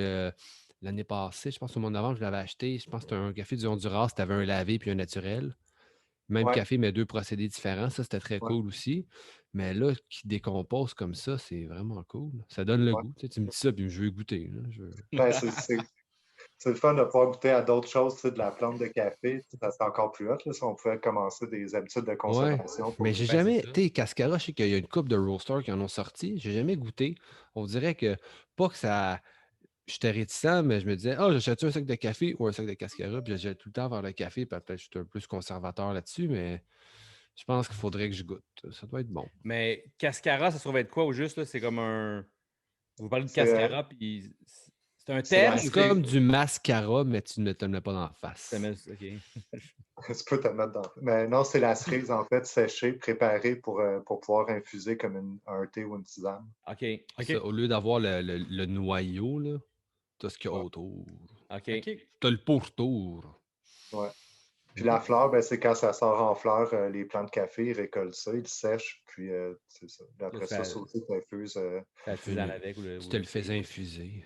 l'année passée, je pense au mois de novembre, je l'avais acheté. Je pense que c'était un café du Honduras, tu avais un lavé puis un naturel. Même Ouais, café, mais deux procédés différents. Ça, c'était très ouais, cool aussi. Mais là, qui décompose comme ça, c'est vraiment cool. Ça donne le ouais. goût. Tu me dis ça, puis je veux goûter. Là. Ben, c'est le fun de pouvoir goûter à d'autres choses, tu sais, de la plante de café. Tu sais, ça, c'est encore plus hot, là, si on pouvait commencer des habitudes de Ouais. consommation pour Mais j'ai Ben, c'est jamais. ça. Tu sais, Cascara, je sais qu'il y a une coupe de roasters qui en ont sorti. J'ai jamais goûté. On dirait que, pas que ça. J'étais réticent, mais je me disais, ah, j'achète un sac de café ou un sac de Cascara, puis j'allais tout le temps vers le café, puis peut-être que je suis un peu plus conservateur là-dessus, mais je pense qu'il faudrait que je goûte. Ça doit être bon. Mais cascara, ça se trouve être quoi au juste? Là? C'est comme un. Vous parlez de C'est cascara, puis c'est un c'est la terme C'est ou c'est. comme du mascara, mais tu ne te le mets pas dans la face. OK. tu peux te mettre dans. Mais non, c'est la cerise, en fait, séchée, préparée pour pouvoir infuser comme un thé ou une tisane. OK. OK. Ça, au lieu d'avoir le noyau, là, t'as ce qu'il y a Ouais, autour. OK. OK. T'as le pourtour. ouais. Puis la fleur, ben, c'est quand ça sort en fleur, les plants de café, ils récoltent ça, ils le sèchent, puis c'est ça. Puis Là, après ça, sauter, tu infuses. ça tisane avec ou Tu ou te le le thé. faisais infuser.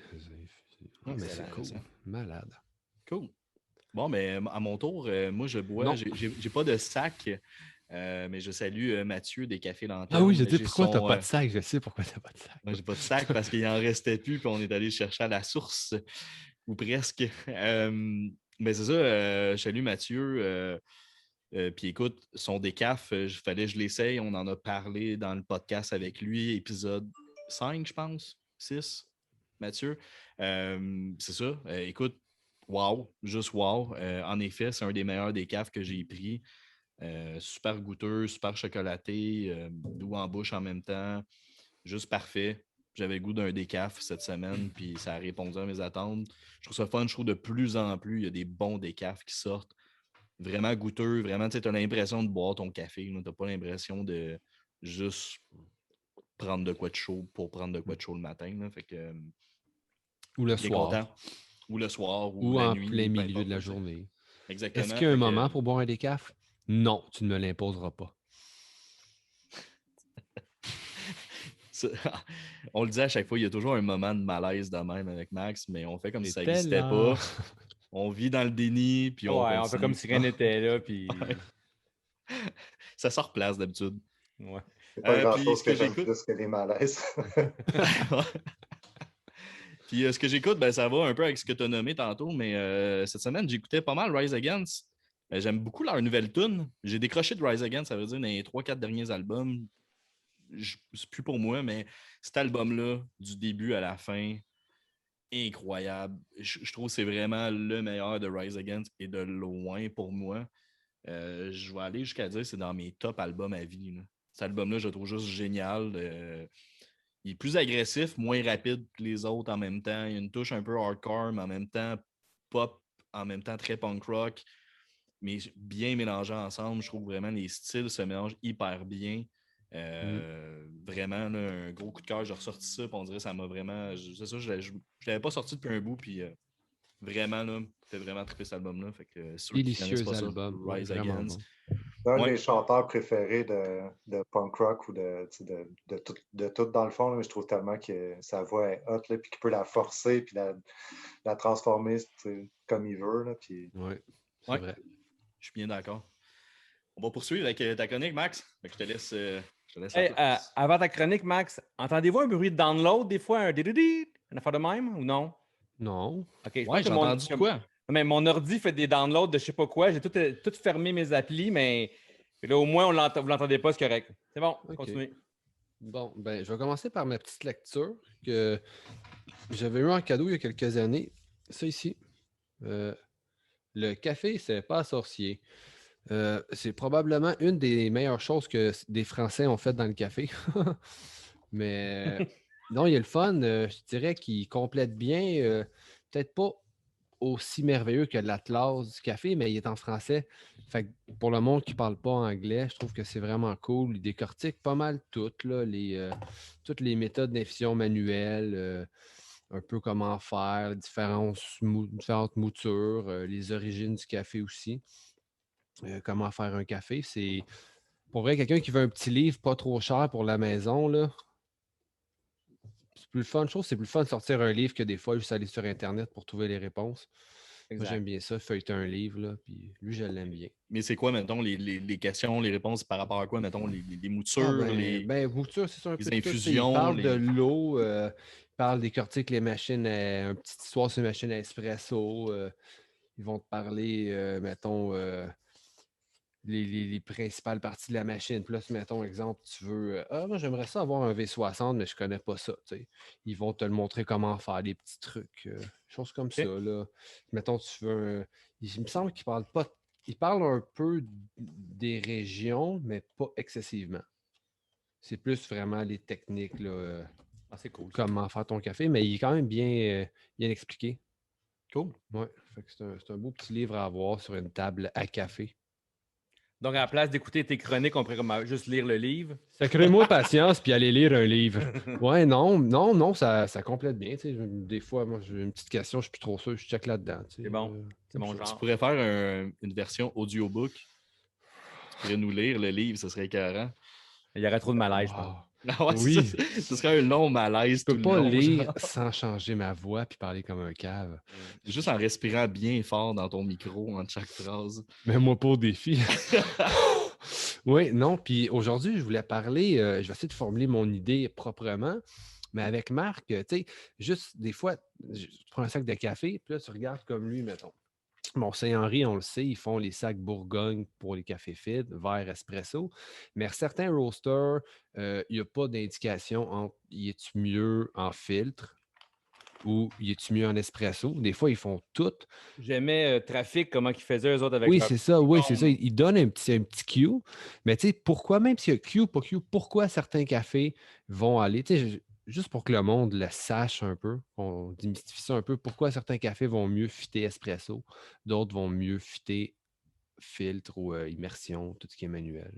Ah, mais c'est Excellent. cool. Intéressant. Malade. Cool. Bon, mais à mon tour, moi, je bois. Non. J'ai pas de sac, mais je salue Mathieu des Cafés Ah oui, Lanternes. je dis J'ai pourquoi t'as son, pas de sac. Je sais pourquoi t'as pas de sac. moi, j'ai pas de sac parce qu'il en restait plus, puis on est allé chercher à la source, ou presque. Mais c'est ça, je salue Mathieu. Puis écoute, son décaf, il fallait que je l'essaye. On en a parlé dans le podcast avec lui, épisode 5, je pense, 6, Mathieu. C'est ça. Écoute, wow, juste wow. En effet, c'est un des meilleurs décafs que j'ai pris. Super goûteux, super chocolaté, doux en bouche en même temps. Juste parfait. J'avais le goût d'un décaf cette semaine, puis ça a répondu à mes attentes. Je trouve ça fun. Je trouve de plus en plus, il y a des bons décafs qui sortent. Vraiment goûteux, vraiment, tu as l'impression de boire ton café. Tu n'as pas l'impression de juste prendre de quoi de chaud pour prendre de quoi de chaud le matin. Là. Fait que, Ou le bien soir. content. Ou le soir, ou Ou la en nuit. plein Peu milieu importe, de la tu sais. journée. Exactement. Est-ce qu'il y a un Fait que, moment pour boire un décaf? Non, tu ne me l'imposeras pas. on le dit à chaque fois, il y a toujours un moment de malaise de même avec Max, mais on fait comme si ça C'était n'existait là. pas. On vit dans le déni, puis on Ouais, on fait comme continue. si rien n'était là, puis... Ouais. Ça sort place d'habitude. Ouais. C'est pas Puis grand-chose ce que que j'aime j'écoute. plus que les malaises. Puis ce que j'écoute, ben, ça va un peu avec ce que tu as nommé tantôt, mais cette semaine, j'écoutais pas mal Rise Against. J'aime beaucoup leur nouvelle tune. J'ai décroché de Rise Against, ça veut dire dans les 3-4 derniers albums. C'est plus pour moi, mais cet album-là, du début à la fin, incroyable. Je trouve que c'est vraiment le meilleur de Rise Against et de loin pour moi. Je vais aller jusqu'à dire que c'est dans mes top albums à vie. Là. Cet album-là, je le trouve juste génial. Il est plus agressif, moins rapide que les autres en même temps. Il y a une touche un peu hardcore, mais en même temps pop, en même temps très punk rock, mais bien mélangés ensemble. Je trouve vraiment les styles se mélangent hyper bien. Vraiment, là, un gros coup de cœur. J'ai ressorti ça, puis on dirait que ça m'a vraiment. C'est ça, je ne l'avais pas sorti depuis un bout, puis vraiment, là, fait vraiment triper cet album-là. Fait que ceux qui connaissent Délicieux pas ça, album. Ouais, Rise vraiment Against. bon. C'est un de Ouais. mes chanteurs préférés de punk rock ou de tout dans le fond. Là, mais je trouve tellement que sa voix est hot, là, puis qu'il peut la forcer puis la transformer comme il veut. Là, puis... Ouais, c'est Ouais. vrai. Je suis bien d'accord. On va poursuivre avec ta chronique, Max. Fait que je te laisse la Hey, place. avant ta chronique, Max, entendez-vous un bruit de download des fois, un dididi, une affaire de même ou non? Non. OK, je pense Ouais, que j'ai entendu de quoi? mais mon ordi fait des downloads de je sais pas quoi. J'ai tout fermé mes applis, mais là, au moins, vous l'entendez pas, c'est correct. C'est bon, OK. continuez. Bon, ben, je vais commencer par ma petite lecture que j'avais eu en cadeau il y a quelques années. Ça ici. Le café, c'est pas sorcier. C'est probablement une des meilleures choses que des Français ont faites dans le café. Mais non, il y a le fun. Je dirais qu'il complète bien. Peut-être pas aussi merveilleux que l'Atlas du café, mais il est en français. Fait que pour le monde qui ne parle pas anglais, je trouve que c'est vraiment cool. Il décortique pas mal toutes, là, toutes les méthodes d'infusion manuelle, un peu comment faire, différentes moutures, les origines du café aussi. Comment faire un café. C'est pour vrai, quelqu'un qui veut un petit livre pas trop cher pour la maison, là, c'est plus le fun. Je trouve que c'est plus le fun de sortir un livre que des fois juste aller sur Internet pour trouver les réponses. Moi, Exact. j'aime bien ça, feuilleter un livre, là, puis lui, je l'aime bien. Mais c'est quoi, mettons, les questions, les réponses par rapport à quoi, mettons, les moutures, Mouture, c'est ça un peu les de tout. Tu sais, il infusions, parle de l'eau, il parle décortique les machines, une petite histoire sur les machines à espresso. Ils vont te parler, mettons, les principales parties de la machine. Puis là, mettons, exemple, tu veux, moi, j'aimerais ça avoir un V60, mais je connais pas ça. Tu sais. Ils vont te le montrer comment faire, des petits trucs, choses comme ça. OK. Là. Mettons, tu veux il me semble qu'il parle pas. Il parle un peu des régions, mais pas excessivement. C'est plus vraiment les techniques, là, Ah, c'est cool. comment faire ton café, mais il est quand même bien expliqué. Cool. Ouais, fait que c'est un beau petit livre à avoir sur une table à café. Donc, à la place d'écouter tes chroniques, on pourrait juste lire le livre. Sacrez-moi patience puis aller lire un livre. Ouais, non, ça complète bien. Tu sais. Des fois, moi, j'ai une petite question, je suis plus trop sûr, je check là-dedans. Tu sais. C'est bon. C'est mon Tu genre. pourrais faire une version audiobook. Tu pourrais nous lire le livre, ce serait écœurant. Il y aurait trop de malaise, je pense. Wow. Ah ouais, Oui. ce serait un long malaise Je tout peux le pas long. lire genre. sans changer ma voix puis parler comme un cave. Juste en respirant bien fort dans ton micro entre chaque phrase. Mets-moi pas au défi. Oui, non. Puis aujourd'hui, je voulais parler, je vais essayer de formuler mon idée proprement, mais avec Marc, tu sais, juste des fois, tu prends un sac de café, puis là, tu regardes comme lui, mettons. Bon, Saint-Henri, on le sait, ils font les sacs Bourgogne pour les cafés feed, verre espresso. Mais certains roasters, il n'y a pas d'indication entre y est-tu mieux en filtre ou y est-tu mieux en espresso? Des fois, ils font tout. J'aimais Trafic, comment ils faisaient eux autres avec Oui, leur c'est ça, oui, c'est ça. icône. Ils donnent un petit cue. Mais tu sais, pourquoi, même s'il y a cue, pas cue, pourquoi certains cafés vont aller, tu sais, juste pour que le monde le sache un peu, on démystifie ça un peu, pourquoi certains cafés vont mieux fitter espresso, d'autres vont mieux fitter filtre ou immersion, tout ce qui est manuel.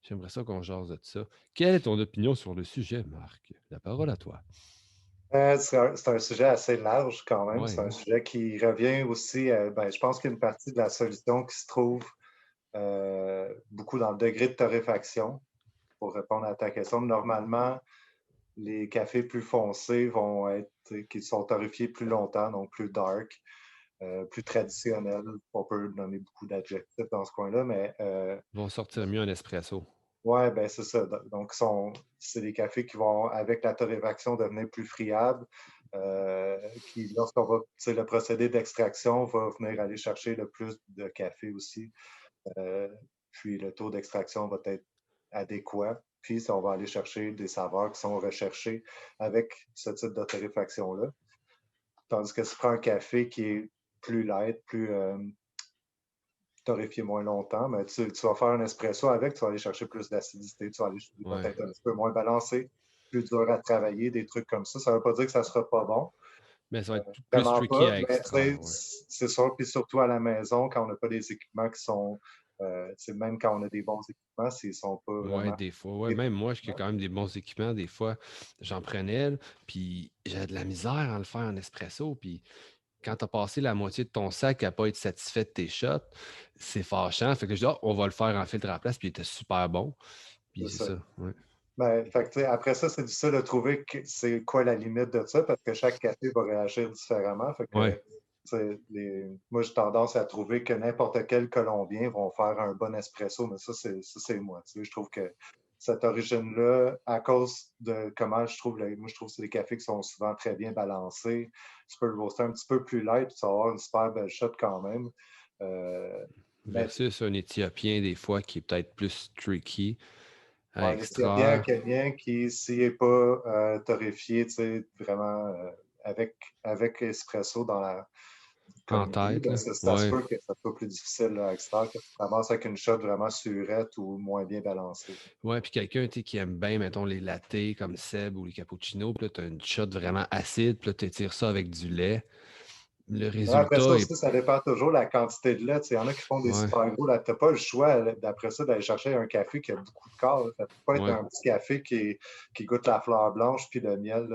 J'aimerais ça qu'on jase de ça. Quelle est ton opinion sur le sujet, Marc? La parole à toi. C'est un sujet assez large quand même. Ouais, C'est un hein? sujet qui revient aussi, je pense qu'il y a une partie de la solution qui se trouve beaucoup dans le degré de torréfaction. Pour répondre à ta question, normalement, les cafés plus foncés vont être, qui sont torréfiés plus longtemps, donc plus dark, plus traditionnels. On peut donner beaucoup d'adjectifs dans ce coin-là, mais Ils vont sortir mieux en espresso. ouais, ben c'est ça. Donc, c'est des cafés qui vont, avec la torréfaction, devenir plus friables. Qui, lorsqu'on va, le procédé d'extraction va venir aller chercher le plus de café aussi. Euh, Puis le taux d'extraction va être adéquat. Puis on va aller chercher des saveurs qui sont recherchées avec ce type de torréfaction-là. Tandis que si tu prends un café qui est plus light, plus torréfié moins longtemps, mais tu vas faire un espresso avec, tu vas aller chercher plus d'acidité, il va Ouais. être un petit peu moins balancé, plus dur à travailler, des trucs comme ça. Ça ne veut pas dire que ça ne sera pas bon, Mais ça va être plus vraiment tricky pas, à mais extraire. Ouais. c'est sûr, puis surtout à la maison, quand on n'a pas des équipements qui sont, même quand on a des bons équipements, s'ils ne sont pas Ouais, vraiment. des fois. Ouais, même moi, j'ai quand même des bons équipements. Des fois, j'en prenais, là, puis j'avais de la misère à le faire en espresso. Puis quand tu as passé la moitié de ton sac à ne pas être satisfait de tes shots, c'est fâchant. Fait que je dis, ah, on va le faire en filtre à la place, puis il était super bon. Puis C'est c'est ça. ça. Ouais. Ben, fait que, après ça, c'est difficile de trouver c'est quoi la limite de ça parce que chaque café va réagir différemment. Fait que, Ouais. moi, j'ai tendance à trouver que n'importe quel Colombien vont faire un bon espresso, mais ça, c'est moi. Je trouve que cette origine-là, à cause de comment moi, je trouve que c'est des cafés qui sont souvent très bien balancés. Tu peux le roaster un petit peu plus light, puis tu vas avoir une super belle shot quand même. Mais Versus un Éthiopien, des fois, qui est peut-être plus tricky à ouais, il y a un extraire Kenyan qui, s'il n'est pas torréfié, vraiment avec espresso en comme lui, tête. ben, Là. ça se Ouais. peut que ça soit plus difficile là, à extraire, que tu ramasses avec une shot vraiment surette ou moins bien balancée. Ouais, puis quelqu'un tu sais, qui aime bien, mettons, les lattés comme Seb ou les cappuccinos, puis là, tu as une shot vraiment acide, puis là, tu étires ça avec du lait. Le Mais après ça résultat est. aussi, ça dépend toujours de la quantité de lait. Il y en a qui font des Ouais, super gros. Tu n'as pas le choix, d'après ça, d'aller chercher un café qui a beaucoup de corps. Ça ne peut pas être ouais. un petit café qui goûte la fleur blanche puis le miel.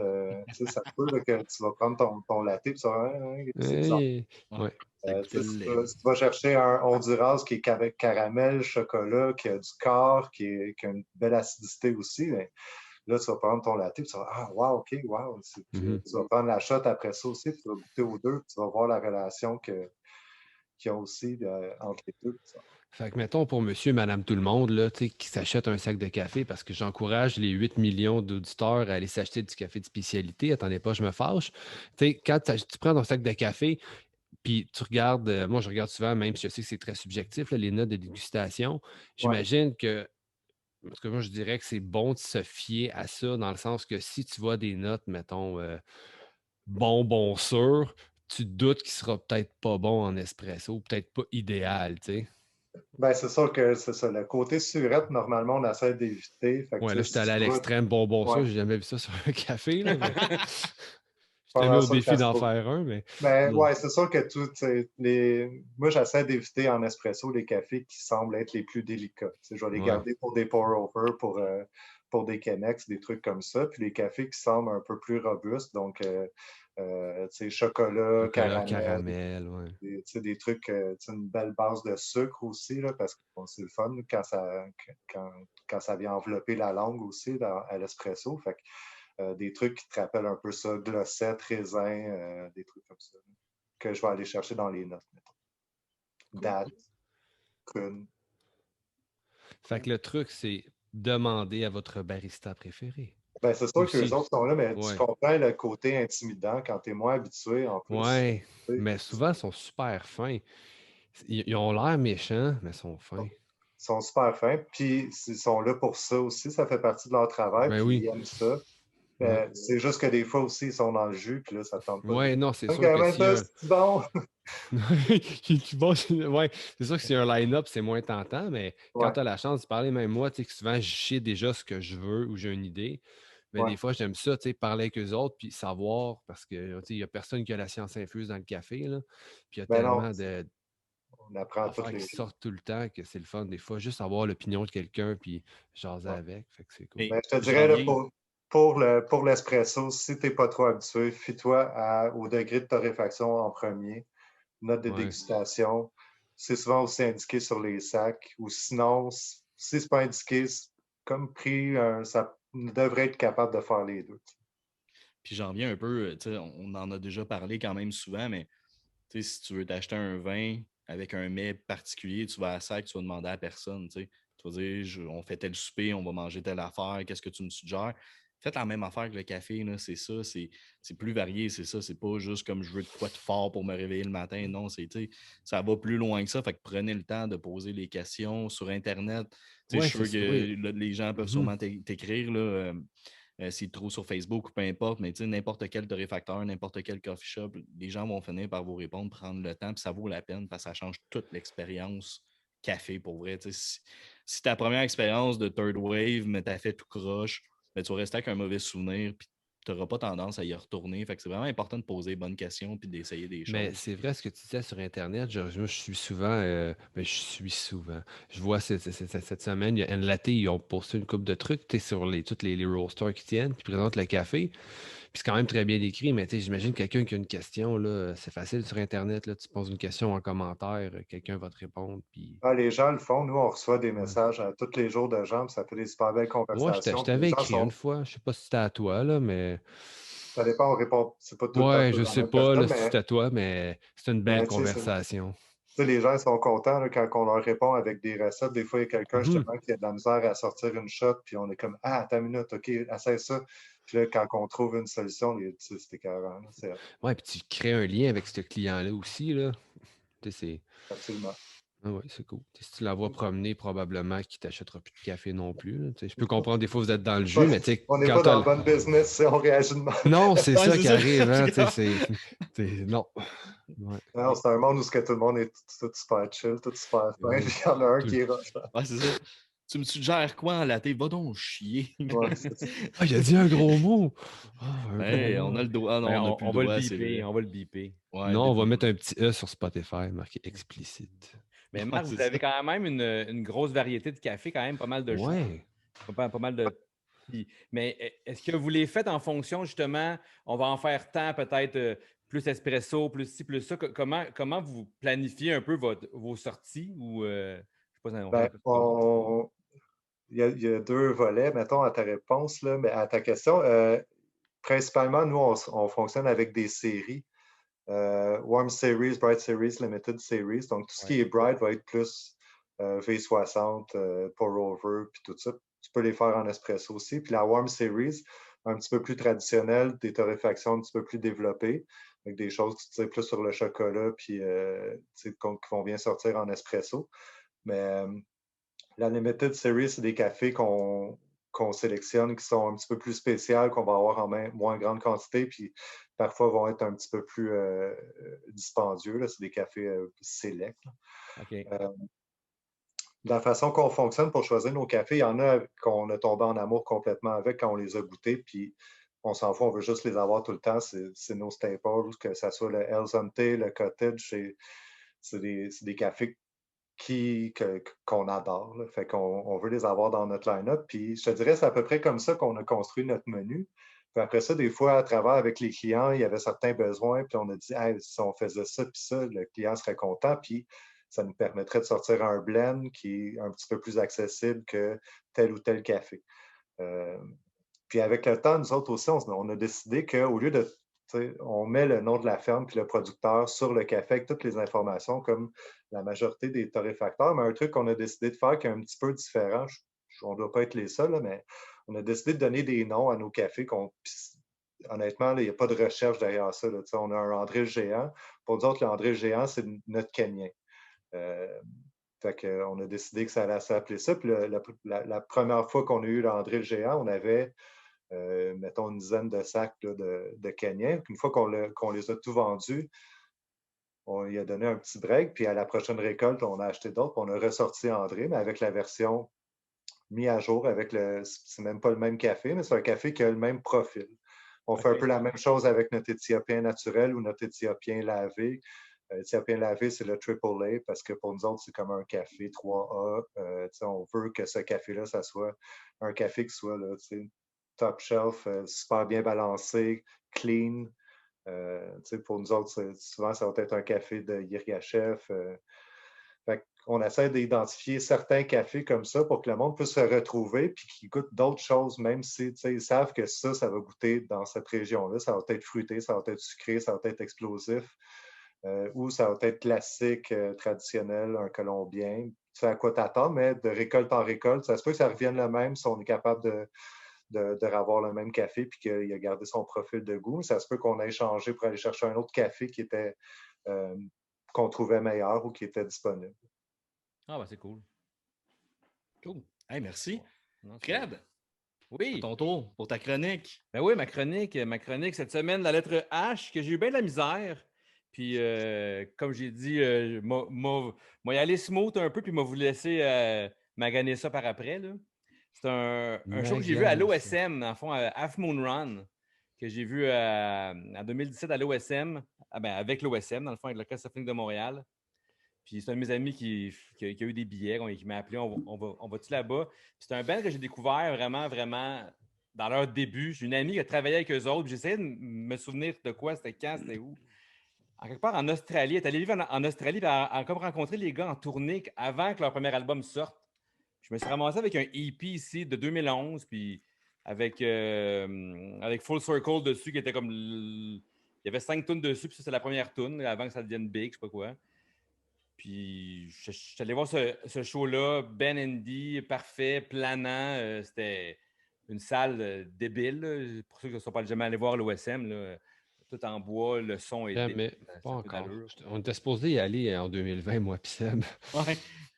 Ça se peut là, que tu vas prendre ton latte et tu vas c'est bizarre. Ouais. Ça goûtait le lait. Si tu vas chercher un Honduras qui est avec caramel, chocolat, qui a du corps, qui a une belle acidité aussi, mais là, tu vas prendre ton latte et tu vas ah, wow, OK, wow. Puis, Mhm. tu vas prendre la shot après ça aussi, puis tu vas goûter aux deux, puis tu vas voir la relation qu'ils ont aussi entre les deux. Fait que, mettons, pour monsieur, madame, tout le monde, là, tu sais, qui s'achète un sac de café, parce que j'encourage les 8 millions d'auditeurs à aller s'acheter du café de spécialité. Attendez pas, je me fâche. Tu sais, quand tu prends ton sac de café, puis tu regardes, moi, je regarde souvent, même si je sais que c'est très subjectif, là, les notes de dégustation. Ouais. J'imagine que, parce que moi, je dirais que c'est bon de se fier à ça, dans le sens que si tu vois des notes, mettons, bon sûr, tu te doutes qu'il sera peut-être pas bon en espresso, peut-être pas idéal, tu sais. Ben, c'est sûr que c'est ça. Le côté surette, normalement, on essaie d'éviter. Fait que, Ouais, là, j'étais si allé à tu vois, l'extrême bonbon ouais, ça, j'ai jamais vu ça sur un café, là, mais je te pas mets mal au sûr que défi ça se d'en trouve. faire un, mais Mais non. ouais, c'est sûr que moi, j'essaie d'éviter en espresso les cafés qui semblent être les plus délicats. Je vais les Ouais. garder pour des pour-over, pour des Chemex, des trucs comme ça. Puis les cafés qui semblent un peu plus robustes, donc chocolat, Chocolat, caramel, caramel, ouais. des trucs, une belle base de sucre aussi, là, parce que bon, c'est le fun quand, quand ça vient envelopper la langue aussi à l'espresso. Fait que, des trucs qui te rappellent un peu ça, glossette, raisin, des trucs comme ça, que je vais aller chercher dans les notes, mettons. Date, prune. Fait que le truc, c'est demander à votre barista préféré. Ben, c'est sûr que les Aussi. autres sont là, mais tu Ouais. comprends le côté intimidant quand tu es moins habitué en plus. Ouais. Mais souvent, ils sont super fins. Ils ont l'air méchants, mais ils sont fins. Ils sont super fins, puis ils sont là pour ça aussi, ça fait partie de leur travail, Ben puis ils oui. aiment ça. C'est juste que des fois aussi, ils sont dans le jus, puis là, ça ne tente pas. Ouais, non, c'est Donc, sûr que même pas, c'est bon. Bon, ouais, c'est sûr que si un line-up, c'est moins tentant, mais quand Ouais, tu as la chance de parler, même moi, tu sais, que souvent, je sais déjà ce que je veux ou j'ai une idée. Mais ouais. des fois, j'aime ça, tu sais, parler avec eux autres, puis savoir, parce que, tu sais, il n'y a personne qui a la science infuse dans le café, là. Puis il y a Ben non, tellement on apprend toutes d'affaires les qui jours. sortent tout le temps que c'est le fun. Des fois, juste avoir l'opinion de quelqu'un, puis jaser Ouais. avec, fait que c'est cool. Et Mais je te j'en dirais, là, viens. pour l'espresso, si tu n'es pas trop habitué, fie-toi au degré de torréfaction en premier, note de Ouais. dégustation. C'est souvent aussi indiqué sur les sacs. Ou sinon, si c'est pas indiqué, comme prix, ça devrait être capable de faire les deux. Puis j'en viens un peu, tu sais, on en a déjà parlé quand même souvent, mais tu sais, si tu veux t'acheter un vin avec un mets particulier, tu vas à sac, tu vas demander à personne. Tu sais. Tu vas dire, on fait tel souper, on va manger telle affaire, qu'est-ce que tu me suggères? Faites la même affaire que le café, là, c'est ça, c'est plus varié, c'est ça. C'est pas juste comme je veux de quoi de fort pour me réveiller le matin. Non, c'est, tu sais, ça va plus loin que ça. Fait que prenez le temps de poser les questions sur Internet. Tu sais, je Ouais, suis c'est sûr ça, que oui. là, les gens peuvent Mhm. sûrement t'écrire. Là, s'ils te trouvent sur Facebook ou peu importe, mais tu sais, n'importe quel torréfacteur, n'importe quel coffee shop, les gens vont finir par vous répondre, prendre le temps, puis ça vaut la peine parce que ça change toute l'expérience café pour vrai. Si ta première expérience de third wave, mais t'as fait tout croche, ben, tu vas rester avec un mauvais souvenir, puis tu n'auras pas tendance à y retourner. Fait que c'est vraiment important de poser les bonnes questions puis d'essayer des Mais choses. c'est vrai ce que tu disais sur Internet. Je suis souvent. Je suis souvent. Je vois cette semaine, il y a Enlaté, ils ont posté une coupe de trucs tu sais, sur tous les roasters qui tiennent, puis ils présentent le café. Puis c'est quand même très bien décrit, mais tu sais, j'imagine quelqu'un qui a une question, là, c'est facile sur Internet. Là, tu poses une question en commentaire, quelqu'un va te répondre. Puis... Ah, les gens le font. Nous, on reçoit des Ouais, messages tous les jours de gens, puis ça fait des super belles ouais je conversations. Puis les t'avais gens écrit une sont. fois. Je sais pas si c'était à toi, là, mais. Ça dépend, on répond. C'est pas tout le temps Ouais, je toujours la sais même pas là, personne, si c'était à toi, mais c'est une belle mais tu sais, conversation. les gens ils sont contents là, quand on leur répond avec des recettes. Des fois, il y a quelqu'un Mhm. justement qui a de la misère à sortir une shot, puis on est comme Ah, attends une minute, OK, essaie ça. Puis là, quand on trouve une solution, c'est écœurant. Là, c'est Ouais, puis tu crées un lien avec ce client-là aussi, là. Tu sais, c'est. absolument. Ah ouais, c'est cool. Si tu la vois promener, probablement qu'il t'achètera plus de café non plus, là. Tu sais, je peux comprendre des fois vous êtes dans le jus, Ouais, mais tu sais, on n'est quand pas t'as dans le bon business si on réagit de même. non, c'est Ouais, ça c'est qui ça. arrive, hein. Tu sais, non. Ouais, Non, c'est un monde où tout le monde est tout super chill, tout super fin. Puis il y en a un tout qui le- est roche. Ouais, c'est ça. Tu me suggères quoi en latte? Va donc chier. Ouais, c'est ça. Ah, il a dit un gros mot! Ah, un gros Hey, on mot. a le doigt. Ah non, Ben, on n'a plus on le va le doigt, c'est biper, vrai. on va le biper. Ouais, Non, on va bip-le. mettre un petit E sur Spotify, marqué explicite. Mais Ouais, Marc, c'est vous ça. avez quand même une grosse variété de café, quand même pas mal de choix. Ouais. Pas mal de. Mais est-ce que vous les faites en fonction, justement, on va en faire tant, peut-être plus espresso, plus ci, plus ça? Comment vous planifiez un peu vos sorties? Ou, je sais pas si on fait Ben, un peu ça. il y a deux volets, mettons, à ta réponse, là, mais à ta question. Principalement, nous, on fonctionne avec des séries. Warm Series, Bright Series, Limited Series. Donc, tout ce Ouais. qui est Bright va être plus V60, Pour Over, puis tout ça. Tu peux les faire en espresso aussi. Puis la Warm Series, un petit peu plus traditionnelle, des torréfactions un petit peu plus développées, avec des choses qui tirent plus sur le chocolat, puis qui vont bien sortir en espresso. Mais la Limited Series, c'est des cafés qu'on sélectionne qui sont un petit peu plus spéciaux, qu'on va avoir en moins grande quantité, puis parfois vont être un petit peu plus dispendieux. Là. C'est des cafés select. OK. La façon qu'on fonctionne pour choisir nos cafés, il y en a qu'on a tombé en amour complètement avec quand on les a goûtés, puis on s'en fout, on veut juste les avoir tout le temps. C'est nos staples, que ce soit le El Zonte, le Cottage, c'est des cafés qu'on adore. Là. Fait qu'on veut les avoir dans notre line-up. Puis je te dirais, c'est à peu près comme ça qu'on a construit notre menu. Puis après ça, des fois, à travers avec les clients, il y avait certains besoins, puis on a dit, hey, si on faisait ça, puis ça, le client serait content, puis ça nous permettrait de sortir un blend qui est un petit peu plus accessible que tel ou tel café. Euh, Puis avec le temps, nous autres aussi, on a décidé qu'au lieu de, on met le nom de la ferme puis le producteur sur le café avec toutes les informations, comme la majorité des torréfacteurs, mais un truc qu'on a décidé de faire qui est un petit peu différent, on ne doit pas être les seuls, là, mais on a décidé de donner des noms à nos cafés. Honnêtement, là, il n'y a pas de recherche derrière ça. Là, on a un André le Géant. Pour nous autres, l'André le Géant, c'est notre Kenyan. Fait qu'on a décidé que ça allait s'appeler ça. Puis la première fois qu'on a eu l'André le Géant, on avait mettons une dizaine de sacs là, de Kenyans. Une fois qu'on les a tous vendus, on lui a donné un petit break, puis à la prochaine récolte, on a acheté d'autres, puis on a ressorti André, mais avec la version mise à jour, c'est même pas le même café, mais c'est un café qui a le même profil. On fait un peu la même chose avec notre Éthiopien naturel ou notre Éthiopien lavé. Éthiopien lavé, c'est le Triple A parce que pour nous autres, c'est comme un café 3A. On veut que ce café-là, ça soit un café qui soit là, top shelf, super bien balancé, clean. Pour nous autres, souvent, ça va être un café de Yirgacheffe. On essaie d'identifier certains cafés comme ça pour que le monde puisse se retrouver et qu'ils goûtent d'autres choses, même si ils savent que ça va goûter dans cette région-là. Ça va être fruité, ça va être sucré, ça va être explosif. Ou ça va être classique, traditionnel, un colombien. Tu sais à quoi t'attends, mais de récolte en récolte, ça se peut que ça revienne le même si on est capable de avoir le même café puis qu'il a gardé son profil de goût. Ça se peut qu'on ait changé pour aller chercher un autre café qu'on trouvait meilleur ou qui était disponible. Ah, ben c'est cool. Cool. Hey, merci. Non, Fred, oui. à ton tour pour ta chronique. Ben oui, ma chronique cette semaine, la lettre H, que j'ai eu bien de la misère. Puis, comme j'ai dit, moi y aller smooth un peu, puis m'a vous laisser maganer ça par après. Là. C'est un show que j'ai vu à l'OSM, dans le fond, à Half Moon Run, que j'ai vu en 2017 à l'OSM, avec l'OSM, dans le fond, avec l'Orchestre symphonique de Montréal. Puis c'est un de mes amis qui a eu des billets, qui m'a appelé, on va-tu là-bas? C'est un band que j'ai découvert vraiment, vraiment dans leur début. J'ai une amie qui a travaillé avec eux autres. J'essayais de me souvenir de quoi, c'était quand, c'était où. En quelque part en Australie. Elle est allée vivre en Australie et a comme rencontré les gars en tournée avant que leur premier album sorte. Je me suis ramassé avec un EP ici de 2011, puis avec Full Circle dessus, qui était comme... Il y avait 5 tunes dessus, puis ça, c'est la première tune, avant que ça devienne big, je sais pas quoi. Puis, je suis allé voir ce show-là, Ben Andy, parfait, planant. C'était une salle débile. Là. Pour ceux qui ne sont pas jamais allés voir l'OSM, là, tout en bois, le son est Jamais, pas encore. On était supposé y aller en 2020, moi puis Seb. Ouais.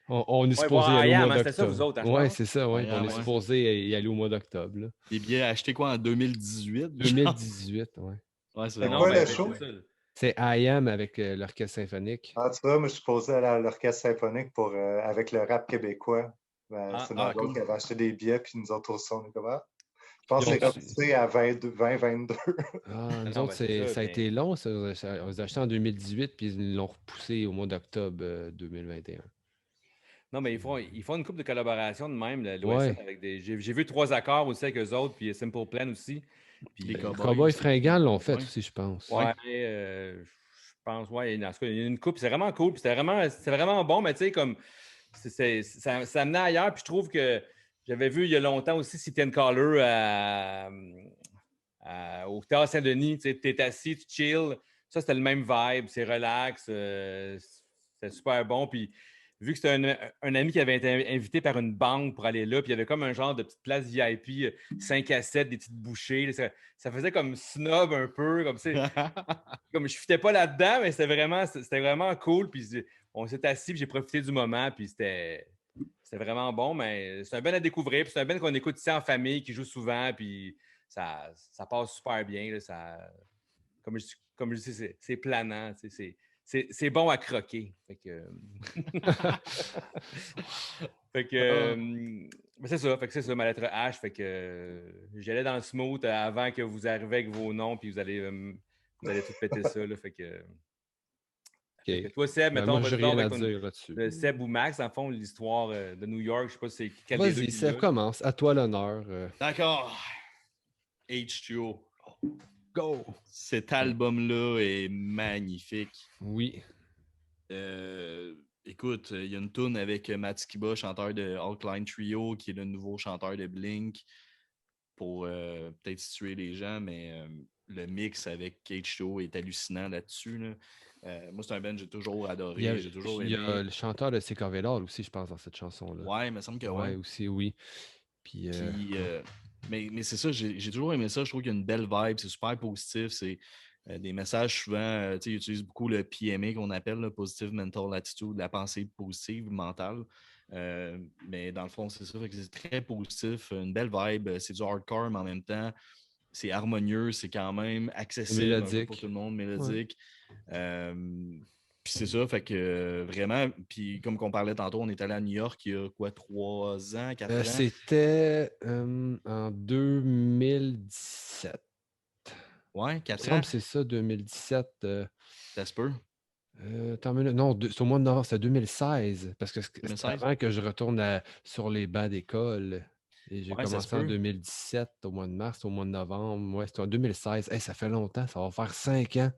On est supposé y aller au mois d'octobre. C'était ça, vous autres, Oui, c'est ça, oui. On est ouais. supposé y aller au mois d'octobre. Là. Des billets achetés quoi en 2018? 2018, oui. Ouais, c'est quoi le show? C'est I Am avec l'Orchestre symphonique. Ah, tu vois, moi, je suis posé à l'Orchestre symphonique avec le rap québécois. C'est ma blonde qui avait acheté des billets, puis nous autres aussi, on est comme ça. Je pense que c'est repoussé à 2022. Ah, nous autres, ça a été long. Ça, on les a achetés en 2018, puis ils l'ont repoussé au mois d'octobre 2021. Non, mais ils font une couple de collaborations de même, l'OSM, avec des. J'ai vu 3 accords aussi avec eux autres, puis Simple Plan aussi. Puis, les Cowboys fringants l'ont fait aussi, je pense. Ouais, je pense, ouais. En tout cas, il y a une coupe, c'est vraiment cool, puis c'est vraiment bon, mais tu sais, comme ça amenait ailleurs, puis je trouve que j'avais vu il y a longtemps aussi Citizen Caller au Théâtre Saint-Denis, tu sais, t'es assis, tu chill, ça c'était le même vibe, c'est relax, c'était super bon, puis vu que c'était un ami qui avait été invité par une banque pour aller là, puis il y avait comme un genre de petite place VIP, 5 à 7, des petites bouchées. Ça faisait comme snob un peu, comme comme je ne fitais pas là-dedans, mais c'était vraiment cool. Puis on s'est assis, puis j'ai profité du moment, puis c'était vraiment bon. Mais c'est un band à découvrir, puis c'est un band qu'on écoute ici en famille, qui joue souvent, puis ça passe super bien. Là, comme je dis, c'est planant, c'est bon à croquer. Fait que, c'est ça. Fait que c'est ça, ma lettre H. Fait que j'allais dans le smooth avant que vous arriviez avec vos noms, puis vous allez tout péter ça. Là, fait que toi, Seb, mettons, moi, j'ai rien à dire là-dessus. Seb ou Max, en fond, l'histoire de New York, je sais pas si c'est quel des deux. Vas-y, Seb, commence. À toi l'honneur. D'accord. H2O. Go! Cet album-là est magnifique. Oui. Écoute, il y a une toune avec Matt Skiba, chanteur de Alkaline Trio, qui est le nouveau chanteur de Blink, pour peut-être situer les gens, mais le mix avec H2O est hallucinant là-dessus. Là. Moi, c'est un band que j'ai toujours adoré. Il y a le chanteur de Sécorvillard aussi, je pense, dans cette chanson-là. Ouais, il me semble que ouais. aussi, oui. Puis, mais c'est ça, j'ai toujours aimé ça. Je trouve qu'il y a une belle vibe, c'est super positif. C'est des messages souvent, ils utilisent beaucoup le PMA qu'on appelle le Positive Mental Attitude, la pensée positive mentale. Mais dans le fond, c'est ça. Fait que c'est très positif, une belle vibe. C'est du hardcore, mais en même temps, c'est harmonieux, c'est quand même accessible un peu Mélodique. pour tout le monde, mélodique. Puis c'est ça, fait que vraiment, puis comme qu'on parlait tantôt, on est allé à New York il y a quoi, 3 ans, 4 ans? C'était en 2017. Ouais, Il me 4 semble ans, que c'est ça, 2017. ça se peut. Attends une minute. Non, c'est au mois de novembre, c'est 2016. Parce que c'était 2016? avant que je retourne sur les bancs d'école. Et j'ai Ouais, ça se commencé en peut. 2017, au mois de mars, au mois de novembre. Ouais, c'était en 2016. Hey, ça fait longtemps, ça va faire 5 ans.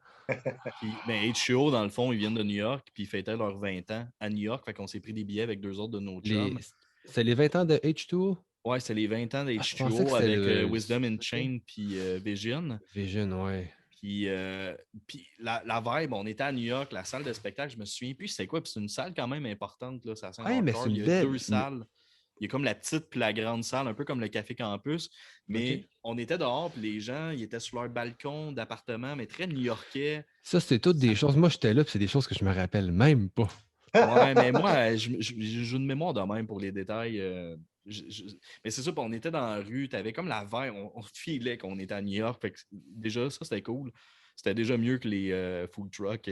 Puis, ben, H2O, dans le fond, ils viennent de New York, puis ils fêtaient leurs 20 ans à New York, fait qu'on s'est pris des billets avec 2 autres de nos Les... chums. C'est les 20 ans de H2O? Ouais, c'est les 20 ans de Ah, je pensais que H2O c'était avec le... Wisdom in OK. Chain puis Vision. Vision, ouais. Puis la vibe, on était à New York, la salle de spectacle, je me souviens plus c'est quoi, puis c'est une salle quand même importante, là, c'est la scène Ouais, mais hardcore. c'est Il une y a belle... 2 salles. Il y a comme la petite puis la grande salle, un peu comme le Café Campus. OK. Mais on était dehors, puis les gens, ils étaient sur leur balcon d'appartement, mais très new-yorkais. Ça, c'est toutes des choses... Moi, j'étais là, puis c'est des choses que je me rappelle même pas. Ouais, mais moi, j'ai une mémoire de même pour les détails. Mais c'est ça, puis on était dans la rue, t'avais comme la vibe, on filait qu'on était à New York. Fait que déjà, ça, c'était cool. C'était déjà mieux que les food trucks.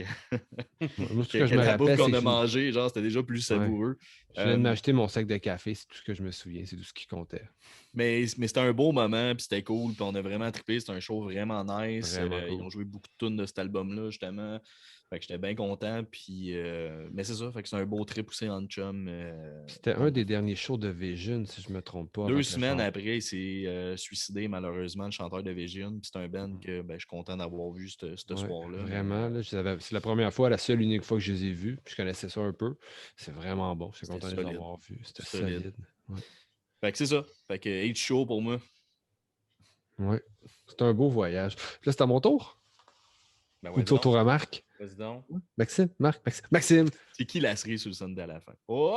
Moi, tout ce que je Que me la bouffe rappelle, c'est qu'on que a mangée, genre, c'était déjà plus ouais. savoureux. Je viens de Euh, m'acheter mon sac de café, c'est tout ce que je me souviens, c'est tout ce qui comptait. mais c'était un beau moment, puis c'était cool, puis on a vraiment trippé. C'était un show vraiment nice. Vraiment Ils cool. ont joué beaucoup de tunes de cet album-là, justement. Fait que j'étais bien content. Puis, mais c'est ça, fait que c'est un beau trip aussi en chum. C'était un des derniers shows de Vision, si je me trompe pas. 2 semaines après, il s'est suicidé, malheureusement, le chanteur de Vision. Puis c'est un band que ben, je suis content d'avoir vu ce Ouais, soir-là. vraiment, là, c'est la première fois, la seule unique fois que je les ai vus. Puis je connaissais ça un peu. C'est vraiment bon. Je suis C'était content de les solide. avoir vus. C'était Solide. solide. Ouais. Fait que c'est ça. Fait que H-Show pour moi. Ouais. C'était un beau voyage. Puis là, c'est à mon tour? Ben Ou ouais, ton donc. tour à Marc? Vas-y donc. Maxime? Marc? Maxime! C'est qui la cerise sur le Sunday à la fin? Oh!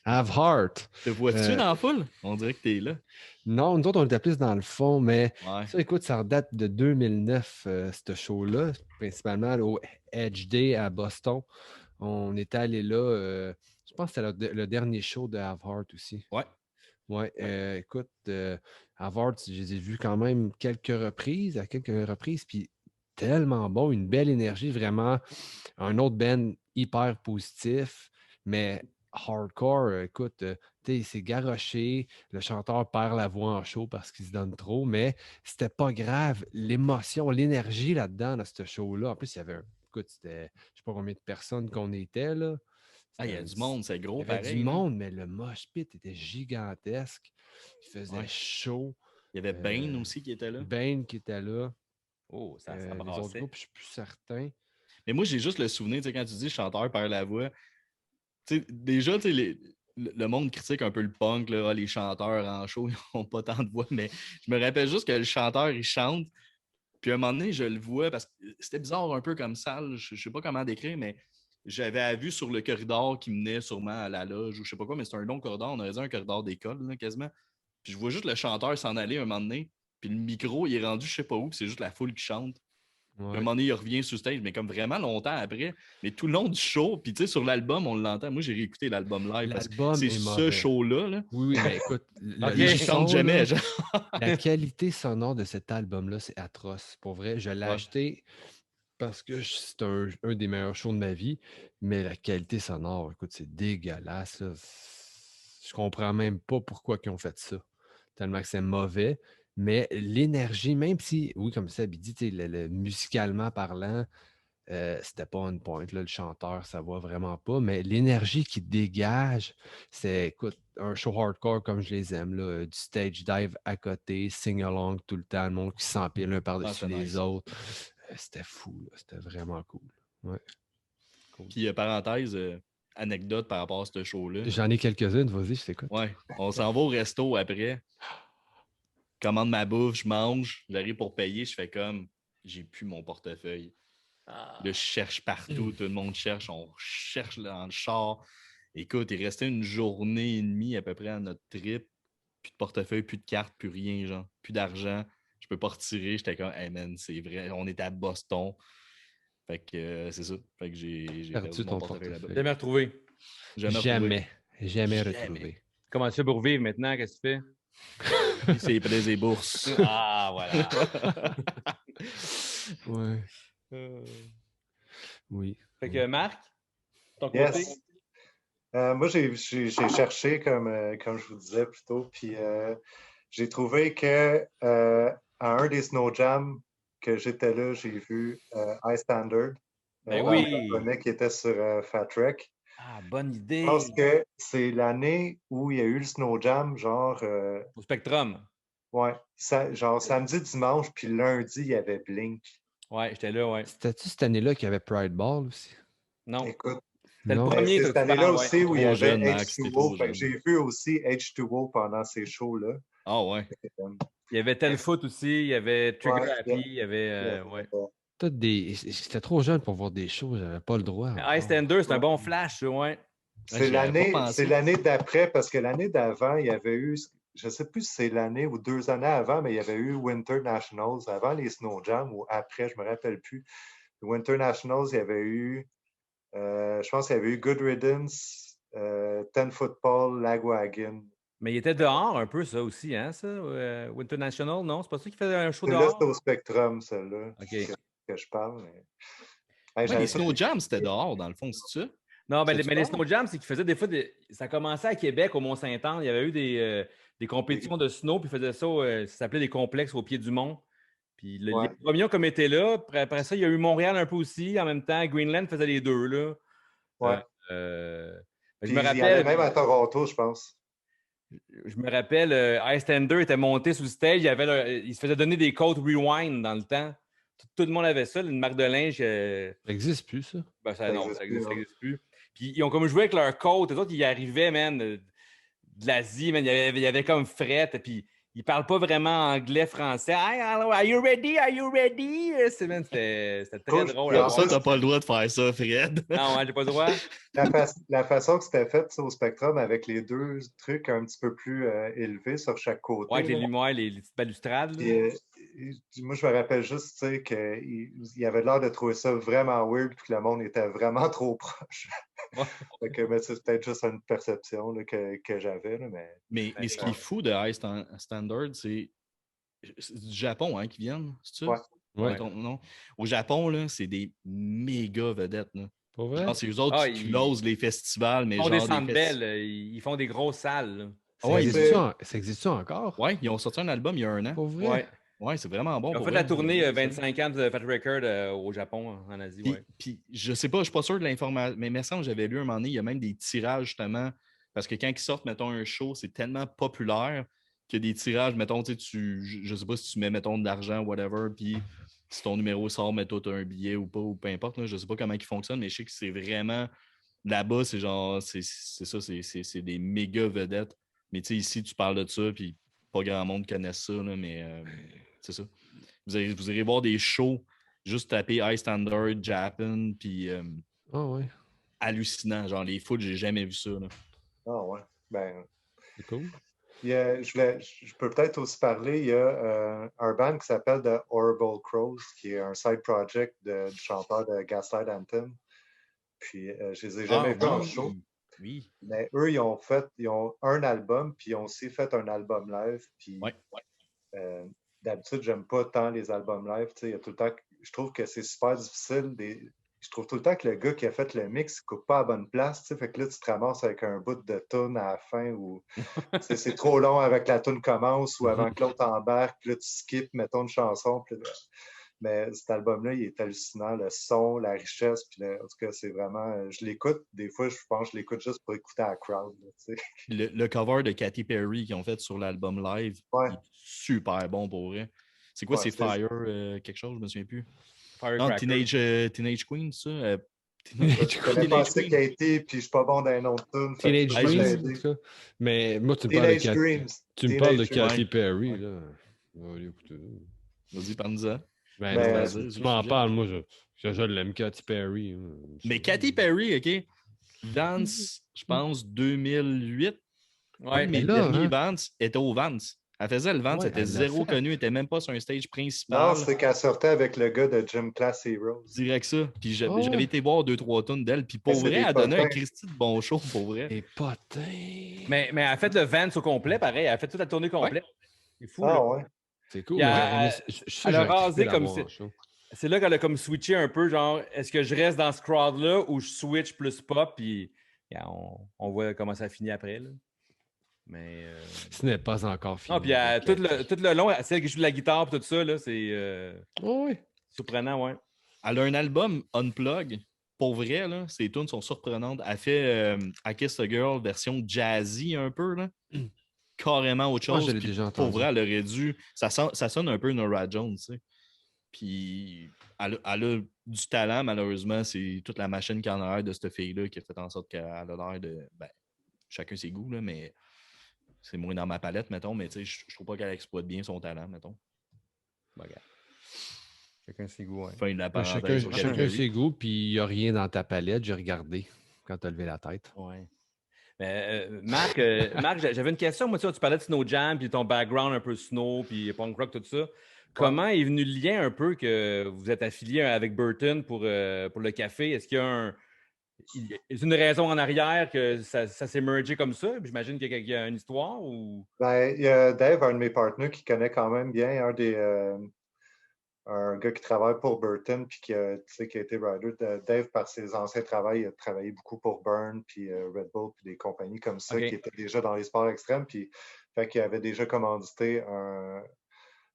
Have Heart. Te vois-tu dans la foule? On dirait que t'es là. Non, nous autres, on était plus dans le fond, mais Ouais. ça, écoute, ça date de 2009, ce show-là, principalement là, au Edge Day à Boston. On était allé là, je pense que c'était le dernier show de Have Heart aussi. Ouais. Ouais, écoute, Have Heart, je les ai vus quand même à quelques reprises, puis tellement bon, une belle énergie, vraiment, un autre band hyper positif, mais hardcore, écoute, tu sais, c'est garoché, le chanteur perd la voix en show parce qu'il se donne trop, mais c'était pas grave. L'émotion, l'énergie là-dedans, dans ce show-là, en plus, il y avait écoute, c'était, je sais pas combien de personnes qu'on était, là. Ah, il y a du monde, c'est Il gros y avait du pareil. Là. monde, mais le mosh pit était gigantesque. Il faisait Ouais. chaud. Il y avait Bane aussi qui était là. Bane qui était là. Oh, ça Les autres brassait. groupes, je suis plus certain. Mais moi, j'ai juste le souvenir, tu sais, quand tu dis chanteur perd la voix, tu sais, déjà, tu sais, le monde critique un peu le punk, là, ah, les chanteurs en show, ils n'ont pas tant de voix, mais je me rappelle juste que le chanteur, il chante, puis à un moment donné, je le vois, parce que c'était bizarre un peu comme salle, je ne sais pas comment décrire, mais j'avais la vue sur le corridor qui menait sûrement à la loge, ou je sais pas quoi, mais c'était un long corridor, on aurait dit un corridor d'école, là, quasiment. Puis je vois juste le chanteur s'en aller un moment donné, puis le micro, il est rendu je sais pas où, puis c'est juste la foule qui chante. Puis à un Ouais. moment donné, il revient sur stage, mais comme vraiment longtemps après. Mais tout le long du show, puis tu sais, sur l'album, on l'entend. Moi, j'ai réécouté l'album live parce que L'album c'est est ce mauvais. show-là. Là, Oui, oui, ben écoute, Ok. il le chante son, jamais. là, Genre. la qualité sonore de cet album-là, c'est atroce. Pour vrai, je l'ai Ouais. acheté parce que c'est un des meilleurs shows de ma vie, mais la qualité sonore, écoute, c'est dégueulasse. Là. Je comprends même pas pourquoi ils ont fait ça. Tellement que c'est mauvais. Mais l'énergie, même si, oui, comme ça, dit, musicalement parlant, c'était pas on point. Là, le chanteur, ça va vraiment pas. Mais l'énergie qui dégage, c'est, écoute, un show hardcore comme je les aime. Là, du stage dive à côté, sing-along tout le temps, le monde qui s'empile l'un par-dessus c'est les nice. autres. C'était fou. Là. C'était vraiment cool. Ouais. Cool. Puis, parenthèse, anecdote par rapport à ce show-là. J'en ai quelques-unes, vas-y, je t'écoute. Ouais, on s'en va au resto après. Commande ma bouffe, je mange, j'arrive pour payer, je fais comme, j'ai plus mon portefeuille. Là, je cherche partout, tout le monde cherche, on cherche dans le char. Écoute, il restait une journée et demie à peu près à notre trip. Plus de portefeuille, plus de cartes, plus rien, genre. Plus d'argent. Je peux pas retirer. J'étais comme, hey man, c'est vrai. On était à Boston. Fait que c'est ça. Fait que j'ai perdu mon portefeuille là-bas. Jamais retrouvé. Jamais retrouvé. Jamais. Jamais Jamais. retrouvé. Comment tu fais pour vivre maintenant? Qu'est-ce que tu Puis c'est prêts et bourses. fais? Ah, voilà. Ouais, oui. Fait que Marc, ton côté? Yes. Moi, j'ai cherché, comme je vous disais plus tôt, puis j'ai trouvé que à un des Snow Jam que j'étais là, j'ai vu High Standard, Ben un oui. japonais qui était sur Fat Wreck. Ah, bonne Je idée. pense que c'est l'année où il y a eu le Snow Jam, genre, Au Spectrum. ouais, genre samedi, dimanche, puis lundi, il y avait Blink. Ouais, j'étais là, ouais. C'était-tu cette année-là qu'il y avait Pride Ball aussi? Non. Écoute, C'était le Non. premier, c'est toi, cette que tu année-là parles, ouais. aussi où il y Trop avait jeune, Max, t'es H2O. trop Fait que jeune. j'ai vu aussi H2O pendant ces shows-là. Ah ouais. Il y avait Tenfoot aussi, il y avait Trigger Ouais, Happy, il y avait. Yeah. Ouais. J'étais trop jeune pour voir des shows, j'avais pas le droit. Mais encore. High Standard, c'est un bon flash, ça, ouais. C'est J'y avais pas c'est pensé. l'année d'après, parce que l'année d'avant, il y avait eu, je ne sais plus si c'est l'année ou 2 années avant, mais il y avait eu Winter Nationals avant les Snow Jam ou après, je ne me rappelle plus. Winter Nationals, il y avait eu, je pense qu'il y avait eu Good Riddance, Ten Football, Lagwagon. Mais il était dehors un peu, ça aussi, hein, ça? Winter National, non? C'est pas ça qui faisait un show Là, dehors? c'était au Spectrum, celle-là, OK. que je parle. Mais... Ouais, j'avais les tout- Snow Jam, c'était dehors, dans le fond, c'est ça? Non, ben, C'est-tu mais les dehors? Snow Jam, c'est qu'ils faisaient des fois ça commençait à Québec, au Mont-Saint-Anne. Il y avait eu des compétitions de snow, puis ils faisaient ça, ça s'appelait des complexes au pied du mont. Puis Ouais. les premiers ont comme été là. Après ça, il y a eu Montréal un peu aussi. En même temps, Greenland faisait les deux, là. Ouais. Je Puis me il y en a rappelle, même à Toronto, je pense. High Standard était monté sur le stage, il se faisait donner des codes Rewind dans le temps. Tout le monde avait ça, une marque de linge. Ça n'existe plus, ça. Ben, Ça non, existe ça plus, non. n'existe plus. Puis ils ont comme joué avec leur côte. Les autres, ils arrivaient, man, de l'Asie, man. Il y avait comme fret. Puis ils parlent pas vraiment anglais, français. Hey, hello, are you ready? Are you ready? C'était très Cool. drôle Puis à en Pour ça, voir. t'as pas le droit de faire ça, Fred. Non, hein, j'ai pas le droit. La façon que c'était fait au Spectrum avec les deux trucs un petit peu plus élevés sur chaque côté. Ouais, avec les là. lumières, les petites balustrades. Puis, Là. moi, je me rappelle juste tu sais, qu'il avait l'air de trouver ça vraiment weird puis que le monde était vraiment trop proche. Ouais. Fait que, mais c'est peut-être juste une perception là, que j'avais. Là, Mais ce qui est fou de High Standard, c'est du Japon hein, qui viennent, c'est ça? Ouais. Ouais. Non. Au Japon, là, c'est des méga vedettes. Là. Pas vrai? Genre, c'est eux autres Ah, qui closent les festivals, mais Ils font genre des centres des belles. Ils font des grosses salles. Là. Ça ouais, existe-tu encore? Ouais, ils ont sorti un album il y a un an. Pas vrai? Ouais. Ouais, c'est vraiment bon. Ils ont pour fait vrai. la tournée 25 ans de Fat Record au Japon, en Asie. Puis, Ouais. puis, je sais pas, je suis pas sûr de l'information, mais il me semble que j'avais lu un moment donné, il y a même des tirages justement, parce que quand ils sortent, mettons, un show, c'est tellement populaire qu'il y a des tirages, mettons, tu sais, je sais pas si tu mets, mettons, de l'argent, whatever, puis si ton numéro sort, mettons, tu as un billet ou pas, ou peu importe, là, je sais pas comment ils fonctionnent, mais je sais que c'est vraiment, là-bas, c'est genre, c'est ça, c'est des méga vedettes. Mais tu sais, ici, tu parles de ça, puis pas grand monde connaît ça, là, mais c'est ça. Vous irez voir des shows, juste taper High Standard, Japan, puis Ah ouais, hallucinant. Genre, les foots, j'ai jamais vu ça. Là. Ah ouais. Ben, c'est cool. je peux peut-être aussi parler. Il y a un band qui s'appelle The Horrible Crows, qui est un side project du chanteur de Gaslight Anthem. Puis je les ai jamais vus en show. Oui. Mais eux, ils ont un album, puis ils ont aussi fait un album live. Puis Ouais. d'habitude, j'aime pas tant les albums live. Il y a tout le temps, je trouve que c'est super difficile. Je trouve tout le temps que le gars qui a fait le mix ne coupe pas à la bonne place. Fait que là, tu te ramasses avec un bout de tune à la fin ou c'est trop long avec la tune commence ou avant que l'autre embarque. Puis là, tu skips, mettons une chanson. Mais cet album-là, il est hallucinant. Le son, la richesse. Puis en tout cas, c'est vraiment. Je l'écoute. Des fois, je pense que je l'écoute juste pour écouter à la crowd. Là, le cover de Katy Perry qu'ils ont fait sur l'album live, ouais. il est super bon pour vrai. C'est quoi, Ouais, c'est c'est- Fire quelque chose, je me souviens plus. Non, Firecracker. Teenage Queen, ça? Je connais pas assez Katy, puis je suis pas bon dans un autre tune. Teenage Ouais, Dreams, je- en tout cas. Mais moi, tu me parles de Teenage Dreams. Tu me parles de Teenage Katy Dreams. Perry, Ouais. là. On va aller écouter. Vas-y, parle-nous-en. Ben, Mais, non, vas-y, tu m'en sujet. parles, moi, je l'aime, Katy Perry. Mais Katy Perry, OK? Vance, je pense, 2008. Ouais. Mes là, derniers hein? Vance étaient au Vance Elle faisait le ventre, Ouais, c'était elle l'a zéro fait. connu, elle était même pas sur un stage Non, principal. c'est qu'elle sortait avec le gars de Gym Class Heroes. Direct ça. Puis Ah j'avais ouais. été voir 2-3 tonnes d'elle. Puis Mais pour c'est vrai, des elle donnait un potins. Christy de bon show, pour vrai. Et potins. Mais elle a fait le Vance au complet, pareil. Elle a fait toute la tournée complète. C'est fou, là. Ah ouais. C'est cool. Puis Moi, j'aurais aimé elle, ça. Ça, elle a j'aurais trippé rasé comme l'avoir si... en show. C'est là qu'elle a comme switché un peu, genre, est-ce que je reste dans ce crowd-là ou je switch plus pop, puis yeah, on voit comment ça finit après, là. Mais... Ce n'est pas encore fini. Non, puis avec tout Cathy. tout le long, celle qui joue de la guitare et tout ça, là, c'est Oh, oui. surprenant, ouais. Elle a un album Unplug. Pour vrai, là, ses tunes sont surprenantes. Elle fait I Kiss a Girl version jazzy un peu, là. Carrément autre Moi, chose. je l'ai Puis déjà pour entendu. vrai, elle aurait dû. Ça sonne un peu Nora Jones, tu sais. Puis elle a du talent, malheureusement. C'est toute la machine qui en a l'air de cette fille-là qui a fait en sorte qu'elle a l'air de. Ben, chacun ses goûts, là, mais c'est moins dans ma palette, mettons. Mais tu sais, je trouve pas qu'elle exploite bien son talent, mettons. Bon, regarde. Chacun ses goûts, ouais. Fin de la Ben, parenthèse sur chacun Calgary. ses goûts, puis il n'y a rien dans ta palette. J'ai regardé quand tu as levé la tête. Ouais. Marc, j'avais une question. Moi, tu parlais de Snow Jam, puis ton background un peu snow, puis punk rock, tout ça. Comment est venu le lien un peu que vous êtes affilié avec Burton pour le café? Est-ce qu'il y a une raison en arrière que ça s'est mergé comme ça? Puis j'imagine qu'il y a une histoire ou... Ben, il y a Dave, un de mes partenaires, qui connaît quand même bien un gars qui travaille pour Burton puis qui a été rider. Dave, par ses anciens travaux, il a travaillé beaucoup pour Burn, puis Red Bull, puis des compagnies comme ça qui étaient déjà dans les sports extrêmes. Puis, fait qu'il avait déjà commandité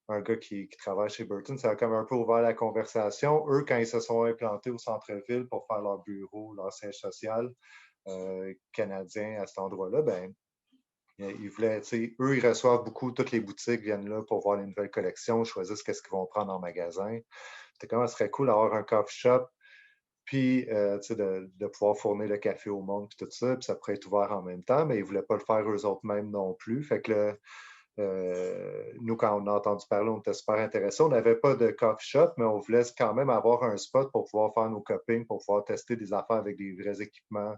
un gars qui travaille chez Burton. Ça a comme un peu ouvert la conversation. Eux, quand ils se sont implantés au centre-ville pour faire leur bureau, leur siège social canadien à cet endroit-là, ben, ils voulaient, eux, ils reçoivent beaucoup, toutes les boutiques viennent là pour voir les nouvelles collections, choisissent qu'est-ce qu'ils vont prendre en magasin. C'était comment ce serait cool d'avoir un coffee shop, puis de pouvoir fournir le café au monde, puis tout ça, puis ça pourrait être ouvert en même temps, mais ils ne voulaient pas le faire eux autres mêmes non plus. Fait que nous, quand on a entendu parler, on était super intéressés. On n'avait pas de coffee shop, mais on voulait quand même avoir un spot pour pouvoir faire nos copings, pour pouvoir tester des affaires avec des vrais équipements.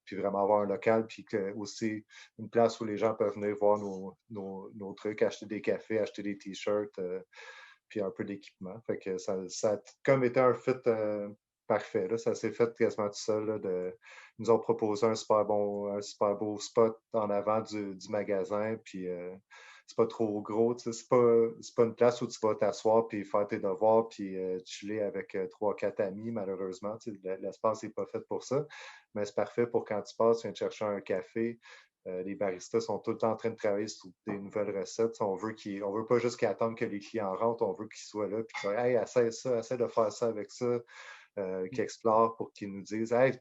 Puis vraiment avoir un local, puis aussi une place où les gens peuvent venir voir nos trucs, acheter des cafés, acheter des t-shirts, puis un peu d'équipement. Fait que ça a comme été un fit parfait. Là. Ça s'est fait quasiment tout seul. Là, ils nous ont proposé un super beau spot en avant du magasin, puis c'est pas trop gros. C'est pas une place où tu vas t'asseoir puis faire tes devoirs puis chiller avec 3-4 amis, malheureusement. L'espace n'est pas fait pour ça. Mais c'est parfait pour quand tu passes, tu viens de chercher un café. Les baristas sont tout le temps en train de travailler sur des nouvelles recettes. On veut pas juste qu'ils attendent que les clients rentrent, on veut qu'ils soient là puis qu'ils disent hey, essaie de faire ça avec ça. Qui explorent pour qu'ils nous disent hey,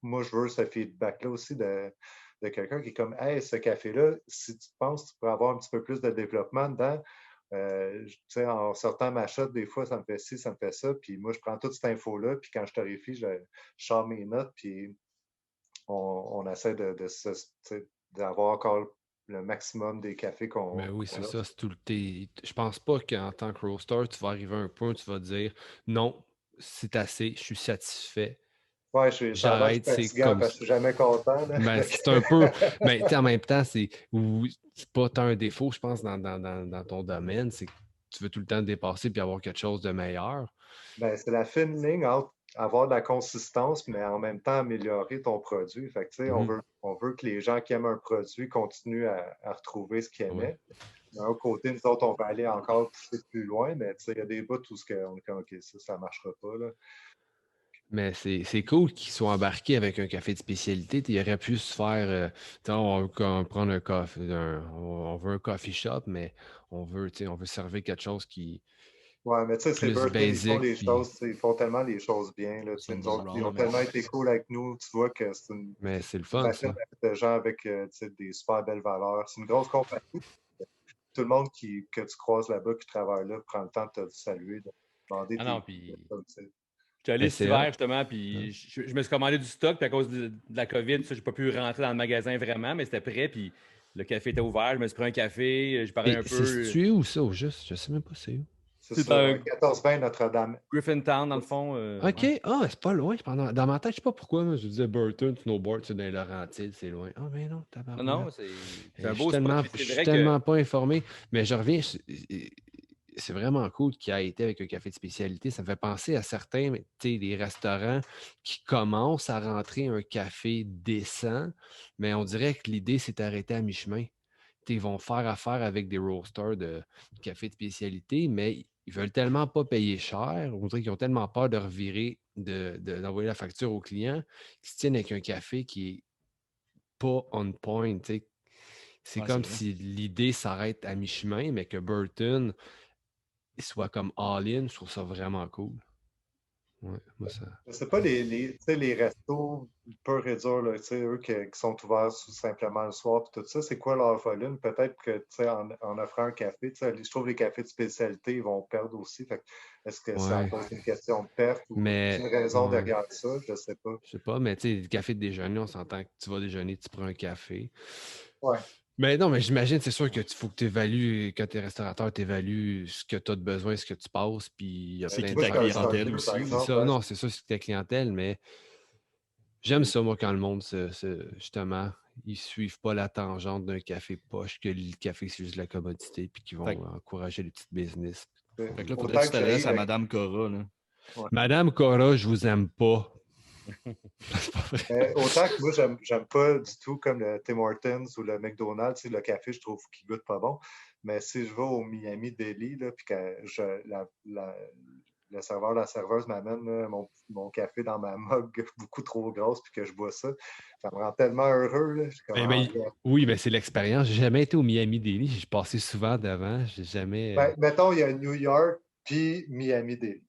moi je veux ce feedback-là aussi de quelqu'un qui est comme hey, ce café-là, si tu penses tu pourrais avoir un petit peu plus de développement dedans, en sortant ma shot, des fois, ça me fait ci, ça me fait ça, puis moi, je prends toute cette info-là, puis quand je torréfie, je sors mes notes, puis on essaie d'avoir encore le maximum des cafés qu'on... Mais oui, qu'on c'est a. ça. Je pense pas qu'en tant que roaster, tu vas arriver à un point où tu vas dire non, c'est assez, je suis satisfait. Ouais, ça a l'air que je J'arrête, suis c'est fatigant comme parce que je suis jamais content. Là. ben, c'est un peu. Mais en même temps, c'est pas tant un défaut, je pense, dans ton domaine. C'est que tu veux tout le temps te dépasser puis avoir quelque chose de meilleur. Ben, c'est la fine ligne entre avoir de la consistance, mais en même temps améliorer ton produit. Fait que, tu sais, on veut que les gens qui aiment un produit continuent à retrouver ce qu'ils aimaient. D'un autre côté, nous autres, on va aller encore pousser plus loin, mais tu sais, il y a des bouts où on est comme, OK, ça ne marchera pas. Là. Mais c'est cool qu'ils soient embarqués avec un café de spécialité. Il aurait pu se faire, on veut prendre un café, on veut un coffee shop, mais on veut servir quelque chose qui Ouais, mais tu sais, c'est plus Burton, ils font basic. les Puis... choses, ils font tellement les choses bien. Là, nous autres, ils ont tellement été cool avec nous. Tu vois que c'est une Mais c'est le fun, machine ça. de gens avec des super belles valeurs. C'est une grosse compagnie. Tout le monde que tu croises là-bas, qui travaille là, prend le temps de te saluer, de te demander Ah non, puis... tes... J'étais allé cet hiver, justement, Hein? puis je me suis commandé du stock, puis à cause de la COVID, je n'ai pas pu rentrer dans le magasin vraiment, mais c'était prêt, puis le café était ouvert, je me suis pris un café, je parlais un Et c'est peu. situé où ça, au juste? Je sais même pas c'est où. C'est C'est ça, un- 1420 Notre-Dame. Griffintown, dans le fond. OK. Ouais. Ah, c'est pas loin. Dans ma tête, je sais pas pourquoi. Moi, je disais Burton, Snowboard, c'est dans les Laurentides, c'est loin. Ah, mais non, Non, tabarouette. non, c'est un Je suis beau spot. tellement, Puis je c'est suis vrai que tellement pas informé. Mais je reviens. C'est vraiment cool qu'il ait été avec un café de spécialité. Ça me fait penser à certains, tu sais, des restaurants qui commencent à rentrer un café décent, mais on dirait que l'idée s'est arrêtée à mi-chemin. Tu sais, ils vont faire affaire avec des roasters de café de spécialité, mais ils veulent tellement pas payer cher. On dirait qu'ils ont tellement peur de revirer, d'envoyer la facture au client, qu'ils se tiennent avec un café qui est pas on point. Tu sais. C'est Ouais, c'est comme vrai. si l'idée s'arrête à mi-chemin, mais que Burton soit comme all-in, je trouve ça vraiment cool. Ouais, moi ça. Je sais pas, tu sais, les restos purs et durs, là, tu sais, eux qui sont ouverts simplement le soir, puis tout ça, c'est quoi leur volume? Peut-être que, tu sais, en offrant un café, tu sais, je trouve les cafés de spécialité, ils vont perdre aussi. Fait que est-ce que c'est à Ouais. cause d'une question de perte ou Mais une raison ouais, derrière ça? Je sais pas. je sais pas, mais tu sais, le café de déjeuner, on s'entend que tu vas déjeuner, tu prends un café. Ouais. Mais non, mais j'imagine, c'est sûr que faut que tu évalues, quand tu es restaurateur, tu évalues ce que tu as de besoin, ce que tu passes, puis il y a C'est plein qui de ta Moi, c'est un clientèle starter, aussi. par C'est exemple. ça, Ouais. non, c'est ça, c'est ta clientèle, mais j'aime ça, moi, quand le monde, justement, ils suivent pas la tangente d'un café poche, que le café, c'est juste de la commodité, puis qu'ils Fait, vont encourager les petites business. fait que là, faudrait que Autant tu que t'adresses j'aille à Madame Cora. Là. Madame Cora, je vous aime pas. C'est pas vrai. autant que moi, j'aime pas du tout comme le Tim Hortons ou le McDonald's, tu sais, le café, je trouve qu'il goûte pas bon. Mais si je vais au Miami Deli, là, puis que le serveur, la serveuse m'amène là, mon café dans ma mug beaucoup trop grosse, puis que je bois ça, ça me rend tellement heureux. Là. Je suis comme, Ben, oui, ben, c'est l'expérience. J'ai jamais été au Miami Deli. J'ai passé souvent devant. J'ai jamais. Mettons, il y a New York, puis Miami Deli.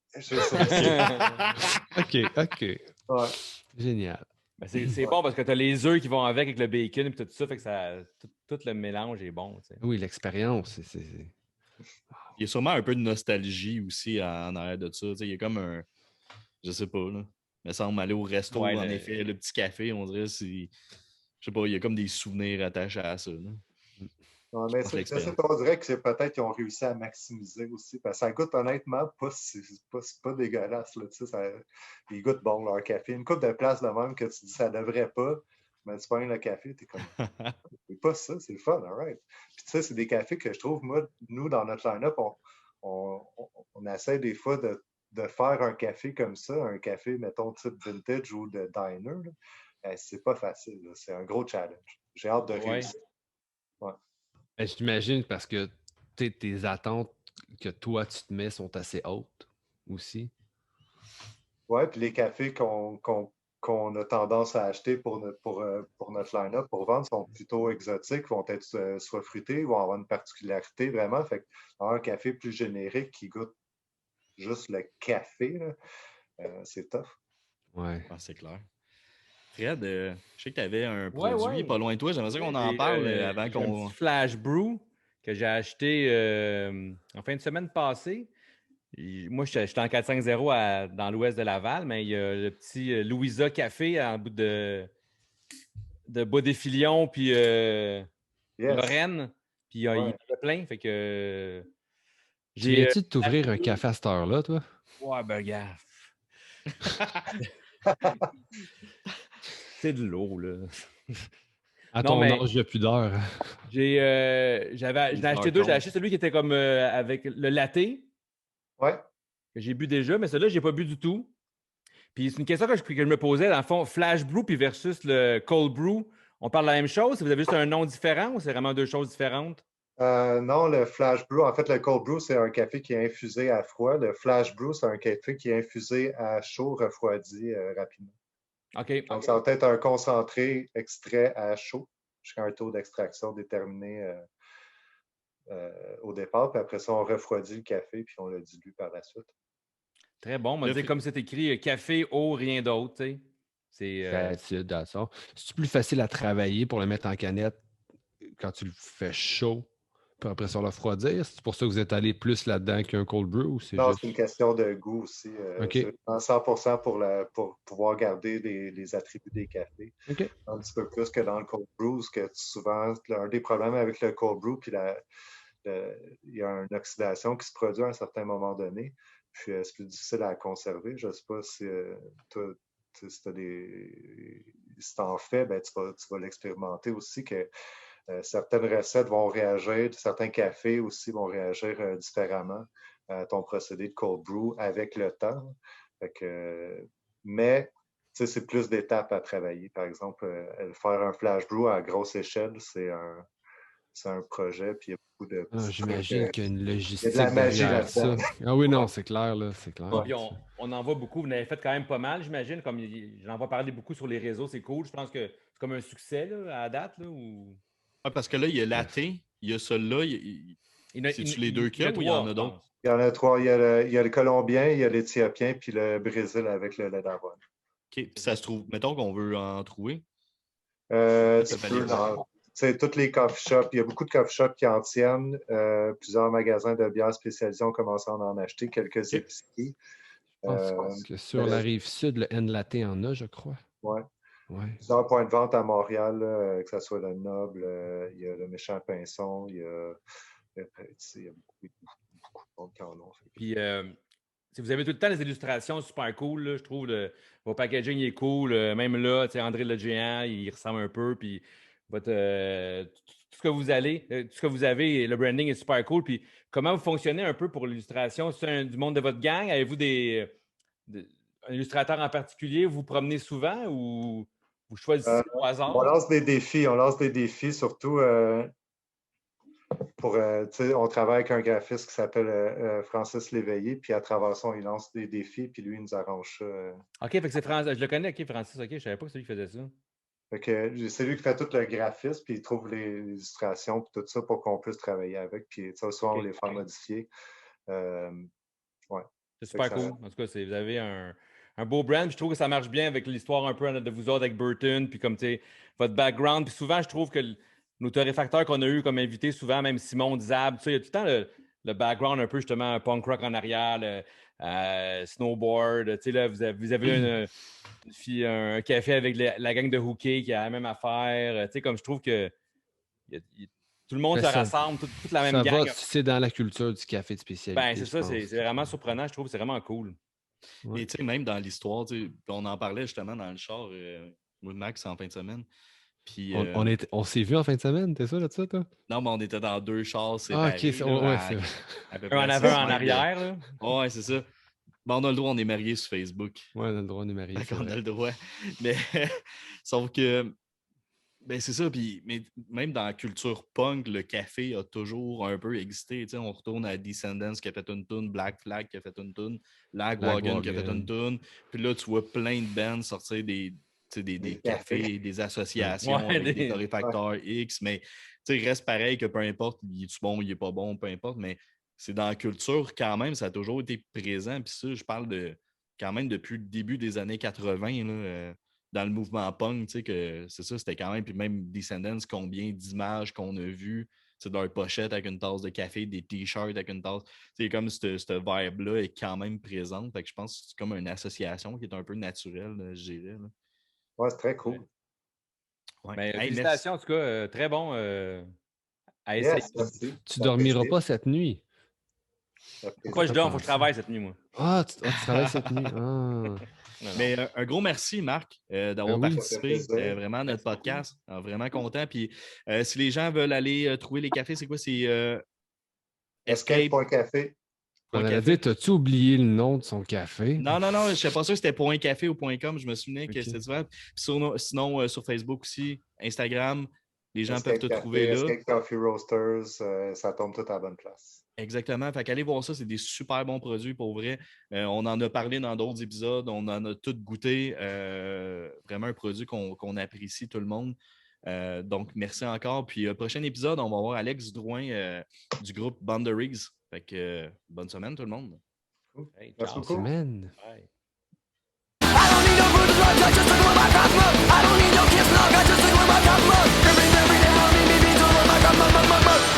OK. Ouais. Génial. Ben, c'est bon parce que tu as les œufs qui vont avec le bacon et tout ça, fait que tout le mélange est bon. Tu sais. Oui, l'expérience. Il y a sûrement un peu de nostalgie aussi en arrière de ça. Tu sais, il y a comme un. Je sais pas, là. Il me semble aller au resto, Ouais, en effet, le petit café, on dirait, c'est. Je sais pas, il y a comme des souvenirs attachés à ça. Là. Ouais, mais Je pense je sais l'expérience. pas, on dirait que c'est peut-être qu'ils ont réussi à maximiser aussi. Parce que ça goûte honnêtement c'est pas dégueulasse. Là, tu sais, ils goûtent bon leur café. Une coupe de place de même que tu dis ça devrait pas, mais tu prends le café, t'es comme c'est pas ça, c'est le fun, alright. Puis tu sais, c'est des cafés que je trouve, moi, nous, dans notre line-up, on essaie des fois de faire un café comme ça, un café, mettons, type vintage ou de diner. Là. C'est pas facile, là. C'est un gros challenge. J'ai hâte de Ouais. réussir. Ouais. Ben, j'imagine parce que tes attentes que toi tu te mets sont assez hautes aussi. Oui, puis les cafés qu'on a tendance à acheter pour notre line-up, pour vendre, sont plutôt exotiques, vont être soit fruités, vont avoir une particularité vraiment. Fait avoir un café plus générique qui goûte juste le café, là, c'est tough. Ouais. Ah, c'est clair. Fred, je sais que tu avais un Ouais, produit ouais. pas loin de toi. J'aimerais ça qu'on en J'ai, parle avant j'ai un qu'on. petit flash brew que j'ai acheté en fin de semaine passée. Moi, j'étais en 450 dans l'ouest de Laval, mais il y a le petit Louisa Café en bout de Bois-des-Filions, puis Yes. Lorraine. Puis il y en Ouais. a plein. Fait que Tu j'ai. viens-tu de t'ouvrir un café à cette heure-là, toi? Ouais, ben, gars. C'est de l'eau, là. À Non, ton mais âge, il n'y a plus d'heure. j'en ai acheté deux. J'ai acheté celui qui était comme avec le latte, que Ouais. j'ai bu déjà, mais celui-là, je n'ai pas bu du tout. Puis c'est une question que je me posais, dans le fond, flash brew puis versus le cold brew. On parle de la même chose? Si vous avez juste un nom différent ou c'est vraiment deux choses différentes? Non, le flash brew, en fait, le cold brew, c'est un café qui est infusé à froid. Le flash brew, c'est un café qui est infusé à chaud, refroidi rapidement. OK. Donc, ça va être un concentré extrait à chaud jusqu'à un taux d'extraction déterminé au départ. Puis après ça, on refroidit le café puis on le dilue par la suite. Très bon. On m'a Le dit, fri- comme c'est écrit, café, eau, rien d'autre. Tu sais. C'est plus facile à travailler pour le mettre en canette quand tu le fais chaud, puis après ça le refroidir. C'est pour ça que vous êtes allé plus là-dedans qu'un cold brew ou c'est Non, juste. c'est une question de goût aussi. OK. C'est 100% pour pouvoir garder les attributs des cafés. OK. Un petit peu plus que dans le cold brew, que souvent, un des problèmes avec le cold brew puis il y a une oxydation qui se produit à un certain moment donné, puis c'est plus difficile à conserver. Je ne sais pas si si tu en fais, ben, tu vas l'expérimenter aussi, que certaines recettes vont réagir, certains cafés aussi vont réagir différemment à ton procédé de cold brew avec le temps. Mais c'est plus d'étapes à travailler. Par exemple, faire un flash brew à grosse échelle, c'est un projet, puis il y a beaucoup de petits j'imagine trucs, qu'il y a une il y a logistique de la magie derrière ça. là-dedans. Ah oui, non, c'est clair, là, c'est clair. Puis on en voit beaucoup. Vous en avez fait quand même pas mal, j'imagine. Comme j'en vois parler beaucoup sur les réseaux, c'est cool. Je pense que c'est comme un succès là, à date. Là, ou... Parce que là, il y a Latte, il y a celui-là. C'est-tu les deux qu'il y a ou il y en a d'autres? Il y en a trois. Il y a le Colombien, il y a l'Éthiopien, puis le Brésil avec le lait d'avoine. OK. Puis ça se trouve, mettons qu'on veut en trouver. Toutes les coffee shops, il y a beaucoup de coffee shops qui en tiennent. Plusieurs magasins de bières spécialisés ont commencé à en acheter, quelques épiceries. Je pense que sur la rive sud, le N-Latte en a, je crois. Oui. Ouais. Plusieurs points de vente à Montréal, que ce soit le Noble, il y a le Méchant Pinson, il y a beaucoup de monde qui en ont. Puis, vous avez tout le temps des illustrations super cool, là, je trouve. Votre packaging est cool. Même là, André le Géant, il ressemble un peu. Puis, tout ce que vous avez, le branding est super cool. Puis, comment vous fonctionnez un peu pour l'illustration? C'est du monde de votre gang? Avez-vous un illustrateur en particulier? Vous vous promenez souvent ou vous choisissez au hasard? On lance des défis, surtout on travaille avec un graphiste qui s'appelle Francis Léveillé, puis à travers ça, il lance des défis, puis lui, il nous arrange ça. OK, fait que c'est Francis. Je le connais, OK, Francis. OK, je savais pas que c'est lui qui faisait ça. Fait que c'est lui qui fait tout le graphisme, puis il trouve les illustrations, puis tout ça pour qu'on puisse travailler avec. Puis souvent, on les fait modifier. Ouais. C'est super cool. En tout cas, vous avez un beau brand. Je trouve que ça marche bien avec l'histoire un peu de vous autres avec Burton, puis comme votre background. Puis souvent, je trouve que nos torréfacteurs qu'on a eu comme invités, souvent, même Simon Zab, il y a tout le temps le background un peu justement un punk rock en arrière, snowboard. Là, vous avez un café avec la gang de Hooké qui a la même affaire. Comme je trouve que tout le monde se rassemble, toute la même gang. C'est dans la culture du café de spécialité. Ben, c'est ça, c'est vraiment surprenant. Je trouve que c'est vraiment cool. Ouais. Et même dans l'histoire, on en parlait justement dans le char, moi et Max en fin de semaine. Puis, on s'est vu en fin de semaine, t'es ça là-dessus, toi? Non, mais on était dans deux chars séparés. OK, c'est un en avant, un en arrière. Là. Ouais, c'est ça. Bon, on a le droit, on est mariés sur Facebook. Ouais, on a le droit, on est mariés. On a le droit. Mais sauf que, ben c'est ça. Puis, mais même dans la culture punk, le café a toujours un peu existé. On retourne à Descendants qui a fait une tune, Black Flag qui a fait une tune, Lagwagon qui a fait une tune. Puis là, tu vois plein de bands sortir des cafés, des associations avec des torréfacteurs X. Mais il reste pareil que peu importe, il est-tu bon, il est pas bon, peu importe. Mais c'est dans la culture quand même, ça a toujours été présent. Puis ça, je parle de quand même depuis le début des années 80, là, dans le mouvement punk, que c'est ça, c'était quand même, puis même Descendants, combien d'images qu'on a vues, de leur pochette avec une tasse de café, des t-shirts avec une tasse. C'est comme cette vibe-là est quand même présente. Fait que je pense que c'est comme une association qui est un peu naturelle, je dirais. Là. Ouais, c'est très cool. Ouais. Ben, félicitations, en tout cas, très bon à essayer. Yes, tu dormiras pas cette nuit. Pourquoi je dors? Faut que je travaille cette nuit, moi. Ah, tu travailles cette nuit. Mais un gros merci, Marc, d'avoir participé vraiment à notre podcast. Vraiment content. Puis si les gens veulent aller trouver les cafés, c'est quoi? C'est Escape.café. On allait dire, t'as-tu oublié le nom de son café? Non, je ne sais pas sûr si c'était .café ou .com. Je me souvenais que c'était différent. Sinon, sur Facebook aussi, Instagram, les gens peuvent te trouver là. Escape Coffee Roasters, ça tombe tout à la bonne place. Exactement. Fait qu'allez voir ça, c'est des super bons produits pour vrai. On en a parlé dans d'autres épisodes, on en a tous goûté. Vraiment un produit qu'on apprécie tout le monde. Donc, merci encore. Puis, prochain épisode, on va voir Alex Drouin du groupe Boundaries. Fait que bonne semaine tout le monde. Hey, bonne semaine. Bye. I don't need no food drugs, I just took away my cosmos. I don't need no kiss, no, I just took away my cosmos. Every day, I don't need me, to my cosmos.